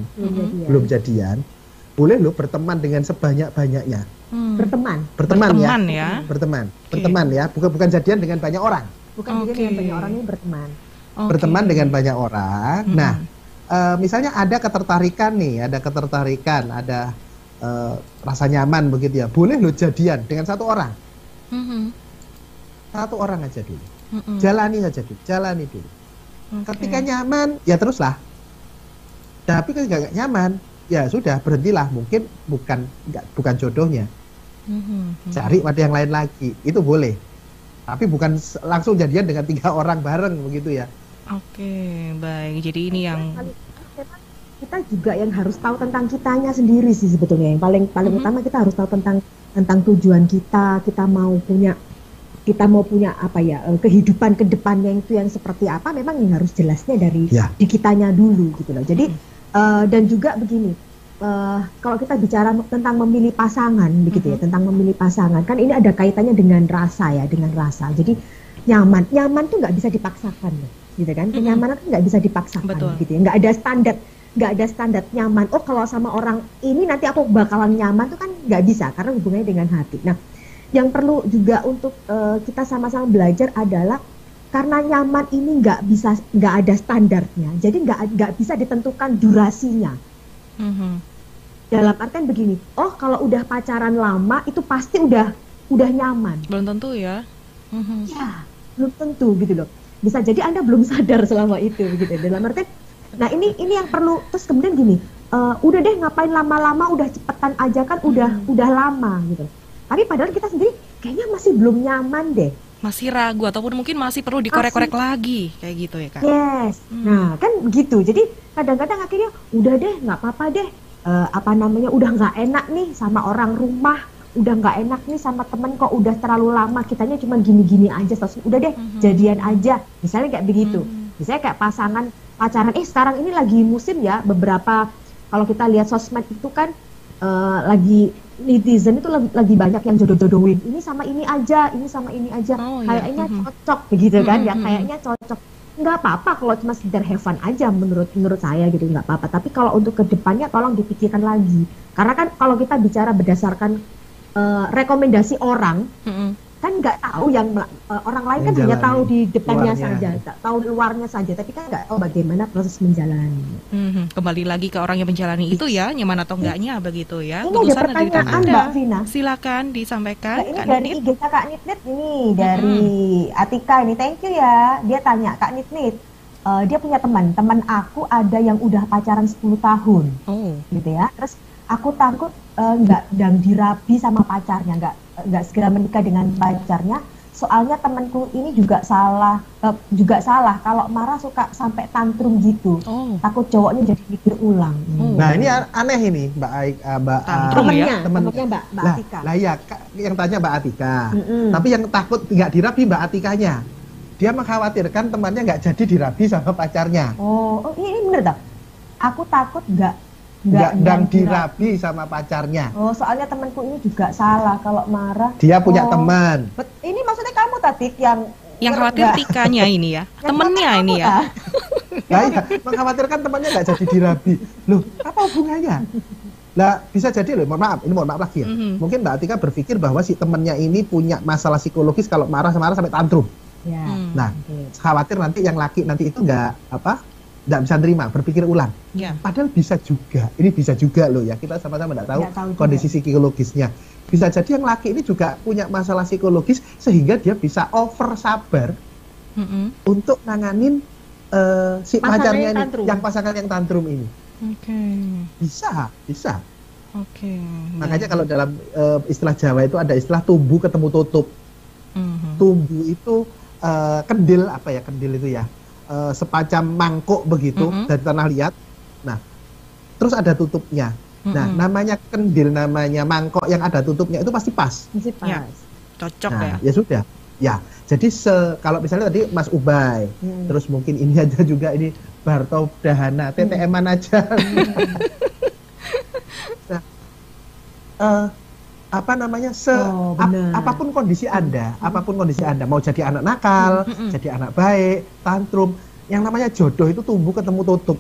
B: boleh lo berteman dengan sebanyak-banyaknya. Berteman ya. Berteman ya, bukan jadian dengan banyak orang.
D: Bukan jadian dengan banyak orang, ini berteman.
B: Berteman dengan banyak orang. Nah, misalnya ada ketertarikan, ada rasa nyaman begitu ya, boleh lo jadian dengan satu orang. Satu orang aja dulu. Jalani dulu. Ketika nyaman, ya teruslah. Tapi kalau nggak nyaman, ya sudah berhentilah. Mungkin bukan jodohnya. Cari pada yang lain lagi, itu boleh. Tapi bukan langsung jadian dengan 3 orang bareng begitu ya.
A: Oke, baik. Jadi ini yang
D: kita juga yang harus tahu tentang kitanya sendiri sih sebetulnya. Yang paling utama kita harus tahu tentang tujuan kita mau punya apa ya, kehidupan ke depannya itu yang seperti apa, memang yang harus jelasnya dari di kitanya dulu gitu loh. Jadi dan juga begini, kalau kita bicara tentang memilih pasangan begitu ya, tentang memilih pasangan kan ini ada kaitannya dengan rasa ya, Jadi nyaman tuh nggak bisa dipaksakan gitu kan. Kenyamanan kan nggak bisa dipaksakan gitu ya. Nggak ada standar nyaman. Oh, kalau sama orang ini nanti aku bakalan nyaman tuh kan nggak bisa, karena hubungannya dengan hati. Nah, yang perlu juga untuk kita sama-sama belajar adalah karena nyaman ini nggak ada standarnya, jadi nggak bisa ditentukan durasinya. Dalam artian begini, oh kalau udah pacaran lama itu pasti udah nyaman.
A: Belum tentu ya.
D: Ya, belum tentu gitu loh. Bisa jadi Anda belum sadar selama itu gitu. Dalam artian, nah ini yang perlu. Terus kemudian gini, udah deh ngapain lama-lama, udah cepetan aja kan, udah lama gitu. Tapi padahal kita sendiri kayaknya masih belum nyaman deh.
A: Masih ragu ataupun mungkin masih perlu dikorek-korek lagi. Kayak gitu ya Kak?
D: Yes. Nah kan gitu. Jadi kadang-kadang akhirnya udah deh nggak apa-apa deh. Udah nggak enak nih sama orang rumah. Udah nggak enak nih sama temen kok, udah terlalu lama. Kitanya cuma gini-gini aja. Udah deh jadian aja. Misalnya kayak begitu. Misalnya kayak pacaran. Sekarang ini lagi musim ya. Beberapa kalau kita lihat sosmed itu kan lagi netizen itu lagi banyak yang jodoh-jodohin, ini sama ini aja, kayaknya cocok begitu kan ya, kayaknya cocok. Nggak apa-apa kalau cuma sekedar have fun aja menurut saya gitu, nggak apa-apa. Tapi kalau untuk kedepannya tolong dipikirkan lagi, karena kan kalau kita bicara berdasarkan rekomendasi orang, kan nggak tahu yang orang lain kan hanya tahu di depannya saja, tahu luarnya saja, tapi kan nggak tahu bagaimana proses menjalani.
A: Kembali lagi ke orang yang menjalani itu ya, nyaman atau enggaknya begitu ya.
D: Ini ada pertanyaan Mbak Vina.
A: Silakan disampaikan.
D: Ini dari IG-nya Kak Nitnit ini, dari Atika ini, thank you ya. Dia tanya, Kak Nitnit, dia punya teman aku ada yang udah pacaran 10 tahun, gitu ya. Terus aku takut nggak dirabi sama pacarnya, nggak segera menikah dengan pacarnya. Soalnya temanku ini juga salah kalau marah suka sampai tantrum gitu. Takut cowoknya jadi mikir ulang.
B: Nah ini aneh ini temennya Mbak
D: Atika.
B: Lah ya, yang tanya Mbak Atika. Tapi yang takut nggak dirabi Mbak Atikanya. Dia mengkhawatirkan temannya nggak jadi dirabi sama pacarnya.
D: Ini bener tak? Aku takut nggak
B: dirabi sama pacarnya.
D: Soalnya temanku ini juga salah kalau marah.
B: Dia punya teman.
D: Ini maksudnya kamu tadi yang
A: khawatir Tikanya ini ya, temennya ini ya.
B: Nah ya, mengkhawatirkan temannya nggak jadi dirabi. Loh, apa hubungannya? Lah bisa jadi loh, mohon maaf lagi ya. Mungkin Mbak Atika berpikir bahwa si temannya ini punya masalah psikologis kalau marah sampai tantrum. Nah, khawatir nanti yang laki nanti itu nggak bisa terima, berpikir ulang. Padahal bisa juga, ini bisa juga loh ya, kita sama-sama nggak tahu kondisi psikologisnya. Bisa jadi yang laki ini juga punya masalah psikologis sehingga dia bisa over sabar untuk nanganin si pacarnya ini, yang pasangan yang tantrum ini. Bisa. Makanya kalau dalam istilah Jawa itu ada istilah tumbuh ketemu tutup. Tumbuh itu kendil itu ya, semacam mangkuk begitu dari tanah liat. Nah, terus ada tutupnya. Nah, namanya kendil, namanya mangkok yang ada tutupnya itu pasti pas.
D: Pasti pas.
A: Ya, cocok
B: nah,
A: ya.
B: Ya sudah. Ya, jadi kalau misalnya tadi Mas Ubay, terus mungkin ini aja juga ini Barto Dahana, TTM-an aja. Nah, apa namanya apapun kondisi Anda, mau jadi anak nakal, jadi anak baik, tantrum, yang namanya jodoh itu tumbuh ketemu tutup.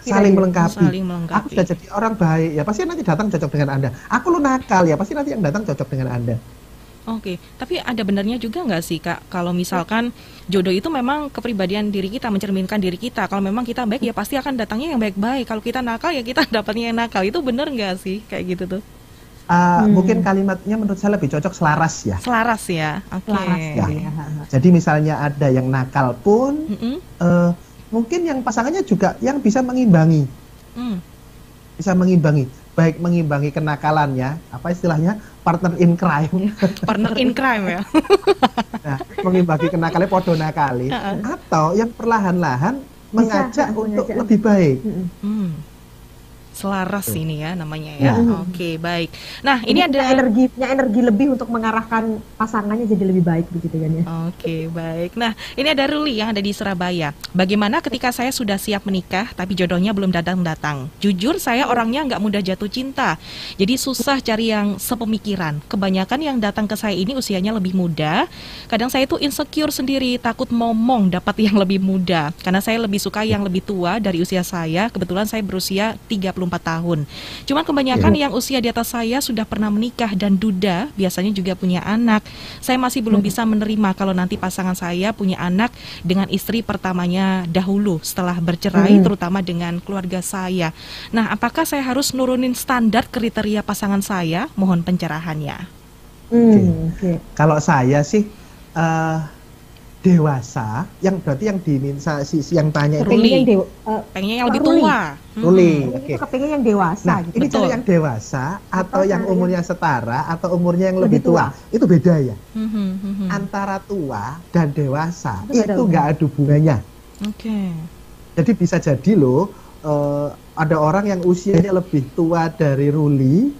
D: Saling melengkapi.
B: Aku sudah jadi orang baik, ya pasti nanti datang cocok dengan Anda. Aku lu nakal, ya pasti nanti yang datang cocok dengan Anda.
A: Oke, tapi ada benarnya juga nggak sih Kak, kalau misalkan jodoh itu memang kepribadian diri kita, mencerminkan diri kita. Kalau memang kita baik ya pasti akan datangnya yang baik-baik. Kalau kita nakal ya kita dapatnya yang nakal. Itu benar nggak sih kayak gitu tuh?
B: Mungkin kalimatnya menurut saya lebih cocok selaras ya.
A: Selaras ya, oke.
B: Ya. Jadi misalnya ada yang nakal pun, mungkin yang pasangannya juga yang bisa mengimbangi. Bisa mengimbangi, baik mengimbangi kenakalannya, apa istilahnya, partner in crime.
A: Partner in crime ya.
B: Nah, mengimbangi kenakalnya podo nakali, atau yang perlahan-lahan mengajak untuk lebih baik.
A: Selaras ini ya namanya ya. Oke, baik. Nah, ini ada
D: energi lebih untuk mengarahkan pasangannya jadi lebih baik begitu kan ya.
A: Oke, baik. Nah, ini ada Ruli yang ada di Surabaya. Bagaimana ketika saya sudah siap menikah tapi jodohnya belum datang-datang? Jujur saya orangnya nggak mudah jatuh cinta. Jadi susah cari yang sepemikiran. Kebanyakan yang datang ke saya ini usianya lebih muda. Kadang saya tuh insecure sendiri, takut momong dapat yang lebih muda. Karena saya lebih suka yang lebih tua dari usia saya. Kebetulan saya berusia 34 tahun. Cuman kebanyakan yang usia di atas saya sudah pernah menikah dan duda, biasanya juga punya anak. Saya masih belum bisa menerima kalau nanti pasangan saya punya anak dengan istri pertamanya dahulu setelah bercerai, terutama dengan keluarga saya. Nah, apakah saya harus nurunin standar kriteria pasangan saya? Mohon pencerahannya.
B: Kalau saya sih dewasa, yang berarti yang diminta si yang tanya itu
A: pengennya yang lebih tua.
B: Ruli,
D: kepengen yang dewasa.
B: Nah,
D: gitu.
B: ini cari yang dewasa atau yang umurnya setara atau umurnya yang lebih tua. Itu beda ya. Antara tua dan dewasa itu nggak ada hubungannya. Jadi bisa jadi loh, ada orang yang usianya lebih tua dari Ruli,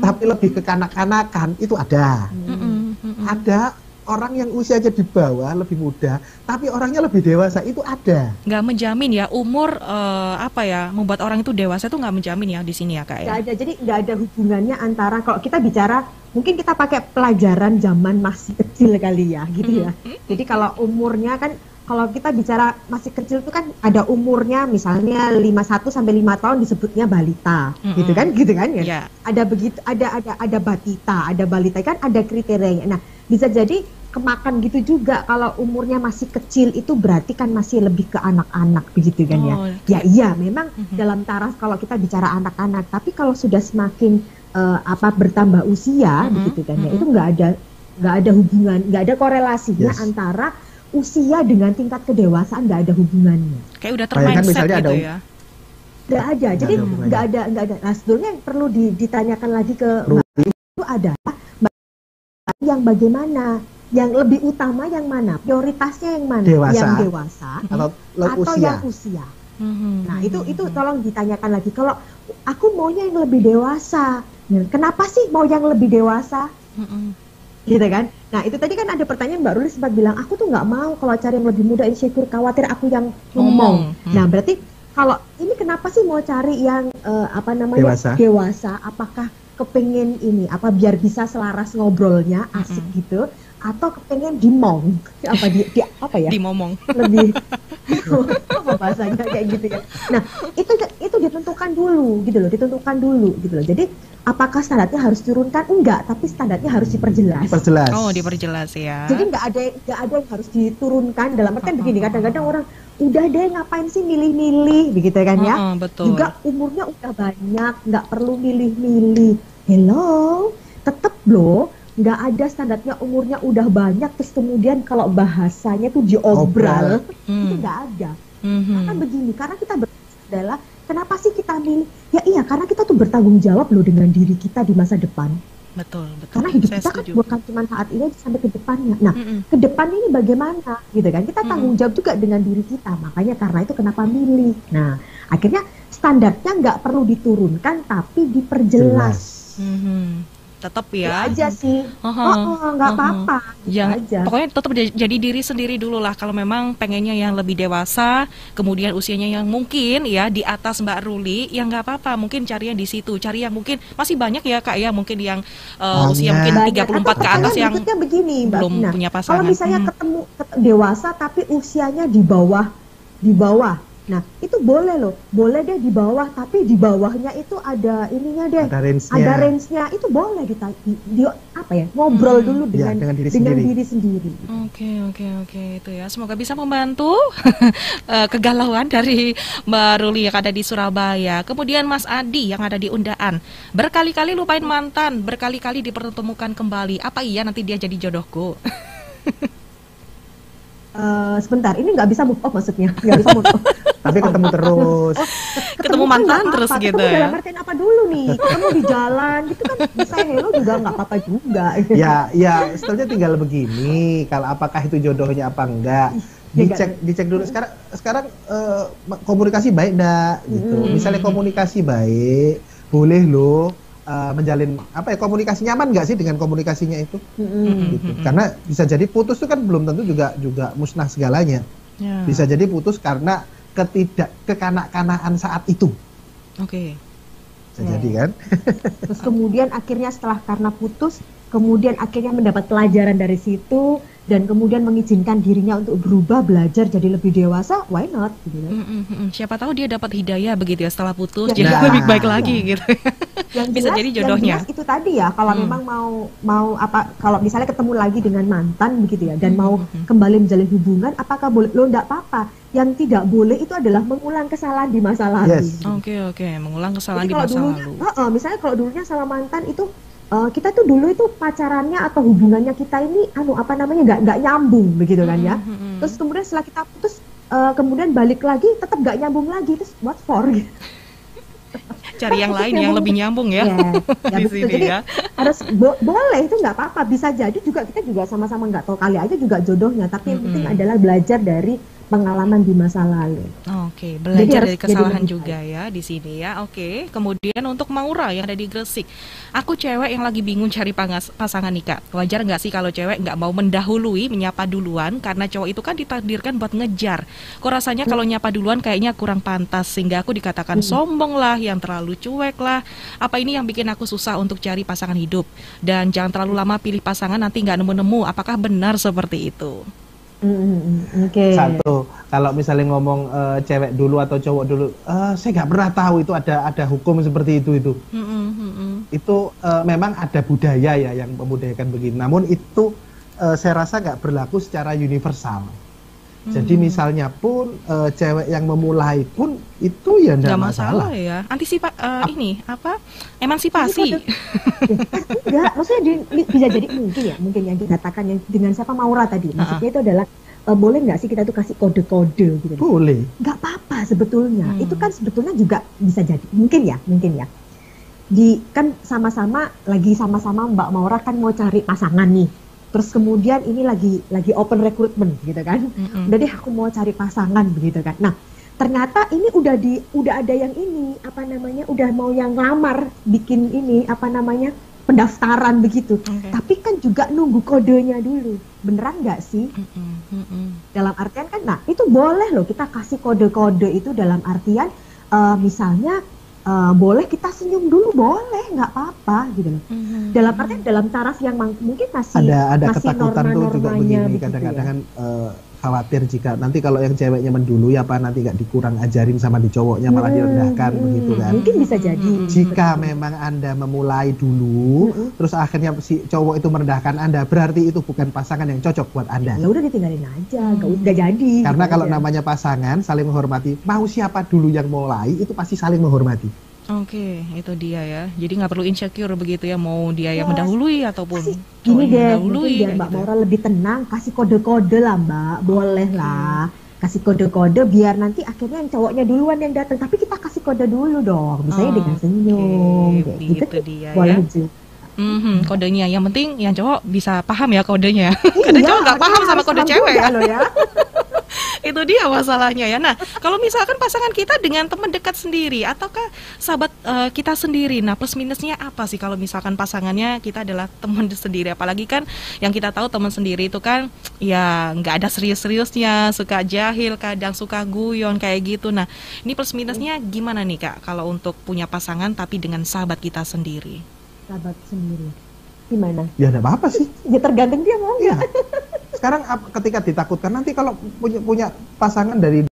B: tapi lebih kekanak-kanakan, itu ada. Ada orang yang usianya di bawah lebih muda, tapi orangnya lebih dewasa, itu ada.
A: Nggak menjamin ya umur membuat orang itu dewasa itu nggak menjamin ya di sini ya Kak ya.
D: Nggak ada, jadi nggak ada hubungannya antara, kalau kita bicara mungkin kita pakai pelajaran zaman masih kecil kali ya, gitu ya. Jadi kalau umurnya kan, kalau kita bicara masih kecil itu kan ada umurnya, misalnya 51 sampai 5 tahun disebutnya balita, gitu kan ya. Yeah. Ada begitu, ada batita, ada balita, kan ada kriterianya. Nah, bisa jadi kemakan gitu juga kalau umurnya masih kecil, itu berarti kan masih lebih ke anak-anak begitu kan ya. Ya iya, memang dalam taraf kalau kita bicara anak-anak, tapi kalau sudah semakin bertambah usia begitu kan ya, itu nggak ada hubungan, nggak ada korelasinya antara usia dengan tingkat kedewasaan, nggak ada hubungannya.
A: Kayak udah termindset gitu ya.
D: Nggak ada, jadi nggak ada. Nah, sebetulnya yang perlu ditanyakan lagi ke Mbak itu adalah yang bagaimana, yang lebih utama yang mana, prioritasnya yang mana, yang dewasa atau yang usia. Nah, itu tolong ditanyakan lagi. Kalau aku maunya yang lebih dewasa, kenapa sih mau yang lebih dewasa? Gitu kan? Nah, itu tadi kan ada pertanyaan Mbak Ruli sempat bilang, aku tuh nggak mau kalau cari yang lebih muda, insecure, khawatir aku yang ngomong. Nah, berarti kalau ini kenapa sih mau cari yang dewasa? Apakah kepengen ini biar bisa selaras ngobrolnya, asik gitu, atau kepengen dimong,
A: dimomong
D: lebih apa bahasanya kayak gitu ya. Nah, itu ditentukan dulu gitu loh. Jadi apakah standarnya harus turunkan? Enggak, tapi standarnya harus diperjelas.
A: Oh, diperjelas ya.
D: Jadi nggak ada yang harus diturunkan. Dalam artian begini, kadang-kadang orang udah deh ngapain sih milih-milih begitu kan ya.
A: Betul.
D: Juga umurnya udah banyak, nggak perlu milih-milih. Hello, tetep loh, nggak ada standarnya umurnya udah banyak terus kemudian kalau bahasanya tuh diobral, itu nggak ada. Karena begini, karena kita adalah kenapa sih kita milih? Ya iya, karena kita tuh bertanggung jawab loh dengan diri kita di masa depan.
A: Betul.
D: Karena Karena hidup kita kan bukan cuma saat ini sampai ke depannya. Nah, ke depan ini bagaimana gitu kan? Kita tanggung jawab juga dengan diri kita. Makanya karena itu kenapa milih. Nah, akhirnya standarnya nggak perlu diturunkan tapi diperjelas.
A: Tetap ya.
D: Aja sih. Nggak apa-apa.
A: Aja. Pokoknya tetap jadi diri sendiri dulu lah. Kalau memang pengennya yang lebih dewasa, kemudian usianya yang mungkin ya di atas Mbak Ruli, ya nggak apa-apa. Mungkin cari yang di situ, cari yang mungkin masih banyak ya Kak ya, mungkin yang usia mungkin 34 ke atas yang
D: begini, Mbak,
A: belum punya pasangan.
D: Kalau misalnya ketemu dewasa tapi usianya di bawah. Nah, itu boleh loh. Boleh deh di bawah, tapi di bawahnya itu ada ininya deh. Ada range-nya. Itu boleh kita ngobrol dulu dengan diri sendiri.
A: Oke, itu ya. Semoga bisa membantu kegalauan dari Mbak Ruli yang ada di Surabaya. Kemudian Mas Adi yang ada di Undaan. Berkali-kali lupain mantan, berkali-kali dipertemukan kembali. Apa iya nanti dia jadi jodohku?
D: Sebentar, ini nggak bisa move off maksudnya, nggak bisa move off.
B: Tapi ketemu terus.
A: Ketemu mantan terus gitu
D: ketemu
A: ya.
D: Dalam artian apa dulu nih? Ketemu di jalan gitu kan bisa hello juga nggak apa-apa juga.
B: Ya, sebetulnya tinggal begini. Kalau apakah itu jodohnya apa enggak? Dicek dulu. Sekarang komunikasi baik enggak? Gitu. Misalnya komunikasi baik, boleh loh. Menjalin komunikasi nyaman nggak sih dengan komunikasinya itu, gitu. Karena bisa jadi putus itu kan belum tentu juga musnah segalanya. Bisa jadi putus karena kekanak-kanaan saat itu. Bisa jadi kan.
D: Terus kemudian akhirnya karena putus, kemudian akhirnya mendapat pelajaran dari situ dan kemudian mengizinkan dirinya untuk berubah, belajar jadi lebih dewasa, why not? Gitu kan?
A: Siapa tahu dia dapat hidayah begitu ya setelah putus, jadi lebih baik lagi gitu.
D: Yang
A: bisa
D: jelas,
A: jadi jodohnya.
D: Yang jelas itu tadi ya, kalau memang mau kalau misalnya ketemu lagi dengan mantan begitu ya, dan mau kembali menjalin hubungan, apakah boleh? Lo enggak apa-apa. Yang tidak boleh itu adalah mengulang kesalahan di masa lalu.
A: Oke, mengulang kesalahan di masa lalu.
D: Misalnya kalau dulunya sama mantan itu kita tuh dulu itu pacarannya atau hubungannya kita ini nggak nyambung begitu kan ya. Terus kemudian setelah kita putus kemudian balik lagi tetap nggak nyambung lagi, terus what for?
A: Cari yang lain yang lebih nyambung ya. Di sini
D: jadi,
A: ya.
D: Harus boleh itu nggak apa-apa, bisa jadi juga kita juga sama-sama nggak tahu, kali aja juga jodohnya, tapi yang penting adalah belajar dari pengalaman di masa lalu.
A: Belajar dari kesalahan juga ya di sini ya. Kemudian untuk Maura yang ada di Gresik, aku cewek yang lagi bingung cari pasangan nih Kak. Wajar nggak sih kalau cewek nggak mau mendahului, menyapa duluan, karena cowok itu kan ditakdirkan buat ngejar. Kok rasanya kalau nyapa duluan kayaknya kurang pantas, sehingga aku dikatakan sombong lah, yang terlalu cuek lah. Apa ini yang bikin aku susah untuk cari pasangan hidup? Dan jangan terlalu lama pilih pasangan, nanti nggak nemu-nemu. Apakah benar seperti itu?
B: Satu, kalau misalnya ngomong cewek dulu atau cowok dulu, saya nggak pernah tahu itu ada hukum seperti itu. Itu memang ada budaya ya yang membudayakan begini. Namun itu saya rasa nggak berlaku secara universal. Jadi misalnya pun cewek yang memulai pun itu ya nggak masalah
A: ya. Emansipasi.
D: Enggak, maksudnya bisa jadi mungkin yang dikatakan yang dengan siapa Maura tadi. Maksudnya itu adalah boleh nggak sih kita tuh kasih kode-kode gitu?
B: Boleh.
D: Nggak apa-apa sebetulnya. Itu kan sebetulnya juga bisa jadi. Mungkin ya. Kan sama-sama Mbak Maura kan mau cari pasangan nih. Terus kemudian ini lagi open recruitment gitu kan. Udah deh aku mau cari pasangan begitu kan. Nah, ternyata ini udah ada yang ini udah mau yang ngelamar, bikin ini pendaftaran begitu. Tapi kan juga nunggu kodenya dulu. Beneran nggak sih? Dalam artian kan, nah itu boleh loh kita kasih kode-kode itu dalam artian misalnya boleh kita senyum dulu, boleh, nggak apa-apa gitu loh. Dalam artian dalam taraf yang mungkin masih
B: ada
D: masih
B: ketakutan tuh juga begini, kadang-kadang kan khawatir jika nanti kalau yang ceweknya mendului nanti nggak dikurang ajarin sama di cowoknya, malah direndahkan begitu kan.
D: Mungkin bisa jadi.
B: Jika memang Anda memulai dulu terus akhirnya si cowok itu merendahkan Anda, berarti itu bukan pasangan yang cocok buat Anda.
D: Ya udah ditinggalin aja, nggak jadi.
B: Karena kalau namanya pasangan saling menghormati, mau siapa dulu yang mulai itu pasti saling menghormati.
A: Itu dia ya. Jadi nggak perlu insecure begitu ya, mau dia yang mendahului ataupun
D: gini deh, biar Mbak Maura lebih tenang, kasih kode-kode lah Mbak, boleh lah. Kasih kode-kode biar nanti akhirnya yang cowoknya duluan yang datang, tapi kita kasih kode dulu dong, misalnya dengan senyum.
A: Gitu dia
D: boleh
A: ya.
D: juga.
A: Kodenya. Yang penting yang cowok bisa paham ya kodenya. Kadang cowok nggak paham sama kode cewek ya. Itu dia masalahnya ya. Nah, kalau misalkan pasangan kita dengan teman dekat sendiri ataukah sahabat kita sendiri, nah plus minusnya apa sih kalau misalkan pasangannya kita adalah teman sendiri? Apalagi kan yang kita tahu teman sendiri itu kan ya nggak ada serius-seriusnya, suka jahil, kadang suka guyon kayak gitu. Nah, ini plus minusnya gimana nih Kak kalau untuk punya pasangan tapi dengan sahabat kita sendiri?
D: Sahabat sendiri gimana?
B: Ya enggak apa-apa sih.
D: Ya tergantung dia mau nggak.
B: Sekarang ketika ditakutkan nanti kalau punya pasangan dari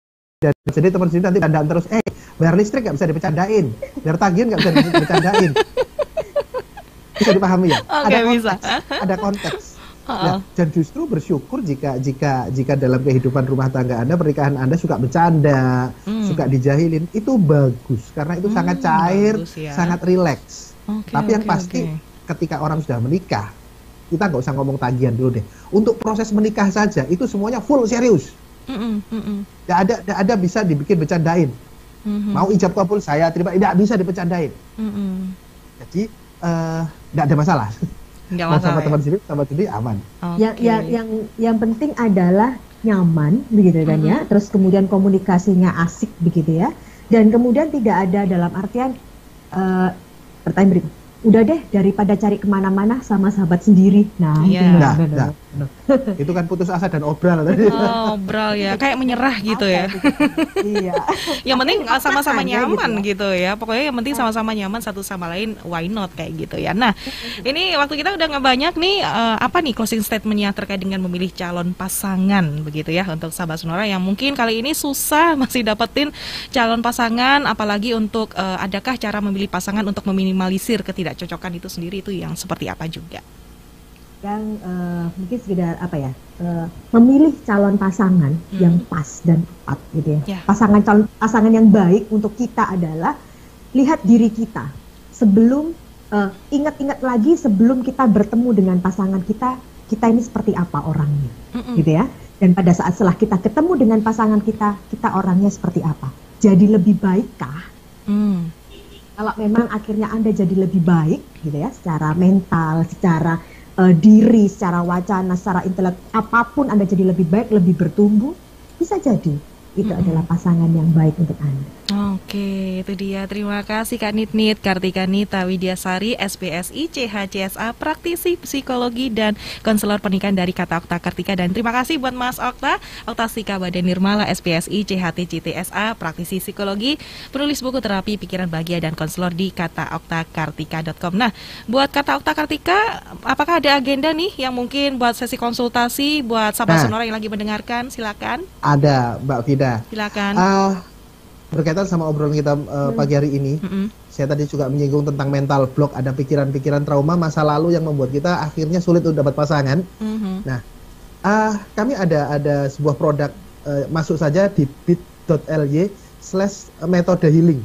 B: jadi teman sendiri nanti dandaan terus, bayar listrik nggak bisa dipecandain, bayar tagihan nggak bisa dipecandain. Bisa dipahami ya? Ada konteks. Ya, dan justru bersyukur jika dalam kehidupan rumah tangga Anda, pernikahan Anda suka bercanda, suka dijahilin, itu bagus karena itu sangat cair, sangat rileks. Tapi yang pasti ketika orang sudah menikah, kita nggak usah ngomong tagihan dulu deh. Untuk proses menikah saja itu semuanya full serius. Nggak ada bisa dibikin bercandain. Mau ijab kabul saya terima, tidak bisa dibercandain. Jadi nggak ada masalah. Sama teman sendiri aman.
D: Yang penting adalah nyaman begitu kan ya. Terus kemudian komunikasinya asik begitu ya. Dan kemudian tidak ada dalam artian pertanyaan berikut. Udah deh daripada cari kemana-mana sama sahabat sendiri. Nah,
B: itu kan putus asa dan obral.
A: Obral ya, kayak menyerah gitu ya.
D: Iya.
A: Yang penting sama-sama nyaman gitu ya. Pokoknya yang penting sama-sama nyaman satu sama lain, why not kayak gitu ya. Nah, ini waktu kita udah nggak banyak nih. Apa nih closing statementnya terkait dengan memilih calon pasangan begitu ya untuk sahabat Sonora yang mungkin kali ini susah masih dapetin calon pasangan, apalagi untuk adakah cara memilih pasangan untuk meminimalisir ketidakcocokan itu sendiri, itu yang seperti apa juga?
D: Yang mungkin sekedar memilih calon pasangan yang pas dan tepat gitu ya. Pasangan yang baik untuk kita adalah lihat diri kita sebelum ingat-ingat lagi sebelum kita bertemu dengan pasangan kita ini seperti apa orangnya, gitu ya. Dan pada saat setelah kita ketemu dengan pasangan kita orangnya seperti apa. Jadi lebih baikkah? Kalau memang akhirnya Anda jadi lebih baik, gitu ya, secara mental, secara diri, secara wacana, secara intelek, apapun Anda jadi lebih baik, lebih bertumbuh, bisa jadi itu adalah pasangan yang baik untuk Anda.
A: Oke, itu dia. Terima kasih Kak Nitnit Kartika Nita Widyasari, SPSI, CHCSA, praktisi psikologi dan konselor pernikahan dari Kata Okta Kartika. Dan terima kasih buat Mas Okta Sika Baden Nirmala, SPSI, CHTCTSA, praktisi psikologi, penulis buku terapi pikiran bahagia dan konselor di kataoktakartika.com. Nah, buat Kata Okta Kartika, apakah ada agenda nih yang mungkin buat sesi konsultasi buat sahabat Sonora yang lagi mendengarkan? Silakan.
B: Ada, Mbak Vida.
A: Silakan.
B: Berkaitan sama obrolan kita pagi hari ini, saya tadi juga menyinggung tentang mental block, ada pikiran-pikiran trauma masa lalu yang membuat kita akhirnya sulit untuk dapat pasangan. Nah, kami ada sebuah produk, masuk saja di bit.ly/metode healing.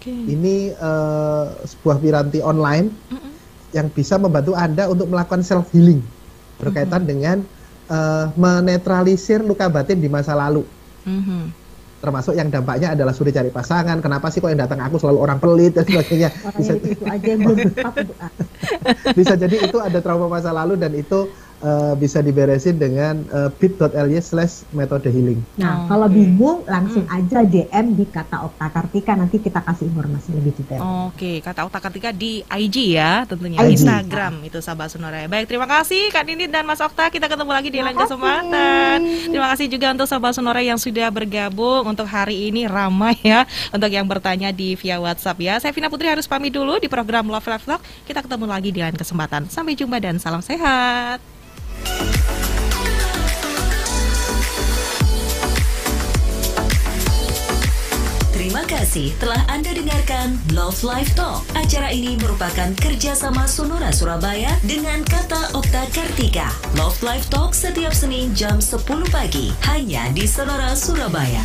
B: Ini sebuah piranti online yang bisa membantu Anda untuk melakukan self healing berkaitan dengan menetralisir luka batin di masa lalu. Termasuk yang dampaknya adalah sulit cari pasangan. Kenapa sih kok yang datang aku selalu orang pelit dan sebagainya. Bisa jadi itu ada trauma masa lalu dan itu bisa diberesin dengan bit.ly/metode healing.
D: Nah, kalau bingung langsung aja DM di Kata Okta Kartika, nanti kita kasih informasi lebih detail.
A: Oke, Kata Okta Kartika di IG ya, tentunya Instagram itu sahabat Sonora. Baik, terima kasih Kak Nini dan Mas Okta. Kita ketemu lagi di lain kesempatan. Terima kasih juga untuk sahabat Sonora yang sudah bergabung untuk hari ini, ramai ya untuk yang bertanya di via WhatsApp ya. Saya Vina Putri harus pamit dulu di program Love Life Talk. Kita ketemu lagi di lain kesempatan. Sampai jumpa dan salam sehat.
E: Terima kasih telah Anda dengarkan Love Life Talk. Acara ini merupakan kerjasama Sonora Surabaya dengan Kata Okta Kartika. Love Life Talk setiap Senin jam 10 pagi hanya di Sonora Surabaya.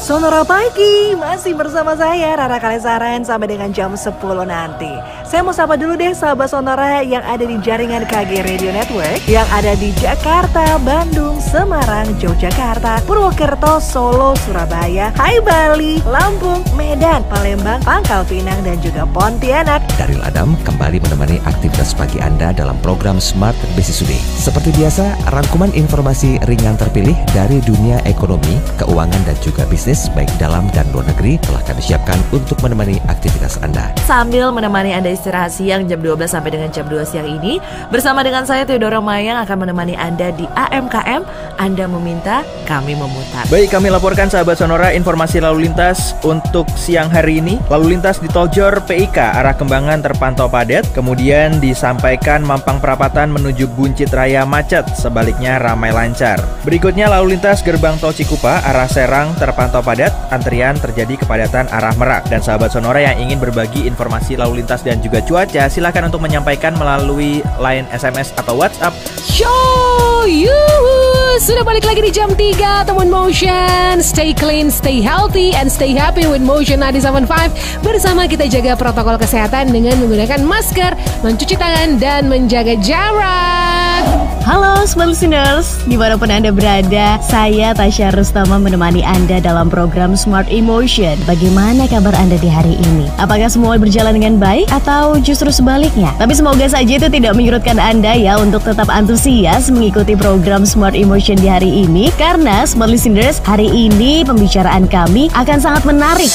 L: Sonora Pagi masih bersama saya Rara Kalesaran sampai dengan jam 10 nanti. Saya mau sapa dulu deh sahabat Sonora yang ada di jaringan KG Radio Network yang ada di Jakarta, Bandung, Semarang, Yogyakarta, Purwokerto, Solo, Surabaya, Hai Bali, Lampung, Medan, Palembang, Pangkal Pinang dan juga Pontianak.
M: Daryl Adam kembali menemani aktivitas pagi Anda dalam program Smart Business Today. Seperti biasa, rangkuman informasi ringan terpilih dari dunia ekonomi, keuangan dan juga bisnis baik dalam dan luar negeri telah kami siapkan untuk menemani aktivitas Anda.
L: Sambil menemani Anda istirahat siang jam 12 sampai dengan jam 2 siang ini, bersama dengan saya Theodora Mayang akan menemani Anda di AMKM. Anda meminta, kami memutar.
N: Baik, kami laporkan sahabat Sonora informasi lalu lintas untuk siang hari ini. Lalu lintas di Tol Jor PIK arah Kembangan terpantau padat, kemudian disampaikan Mampang Perapatan menuju Buncit Raya macet, sebaliknya ramai lancar. Berikutnya lalu lintas gerbang Tol Cikupa arah Serang terpantau padat, antrian terjadi kepadatan arah Merak. Dan sahabat Sonora yang ingin berbagi informasi lalu lintas dan juga cuaca, silakan untuk menyampaikan melalui line SMS atau WhatsApp.
O: Sudah balik lagi di jam 3 teman Motion. Stay clean, stay healthy, and stay happy with Motion 97.5. Bersama kita jaga protokol kesehatan dengan menggunakan masker, mencuci tangan, dan menjaga jarak.
P: Halo Smart Listeners, dimanapun Anda berada, saya Tasya Rustama menemani Anda dalam program Smart Emotion. Bagaimana kabar Anda di hari ini? Apakah semua berjalan dengan baik atau justru sebaliknya? Tapi semoga saja itu tidak menyurutkan Anda ya untuk tetap antusias mengikuti program Smart Emotion di hari ini. Karena Smart Listeners, hari ini pembicaraan kami akan sangat menarik.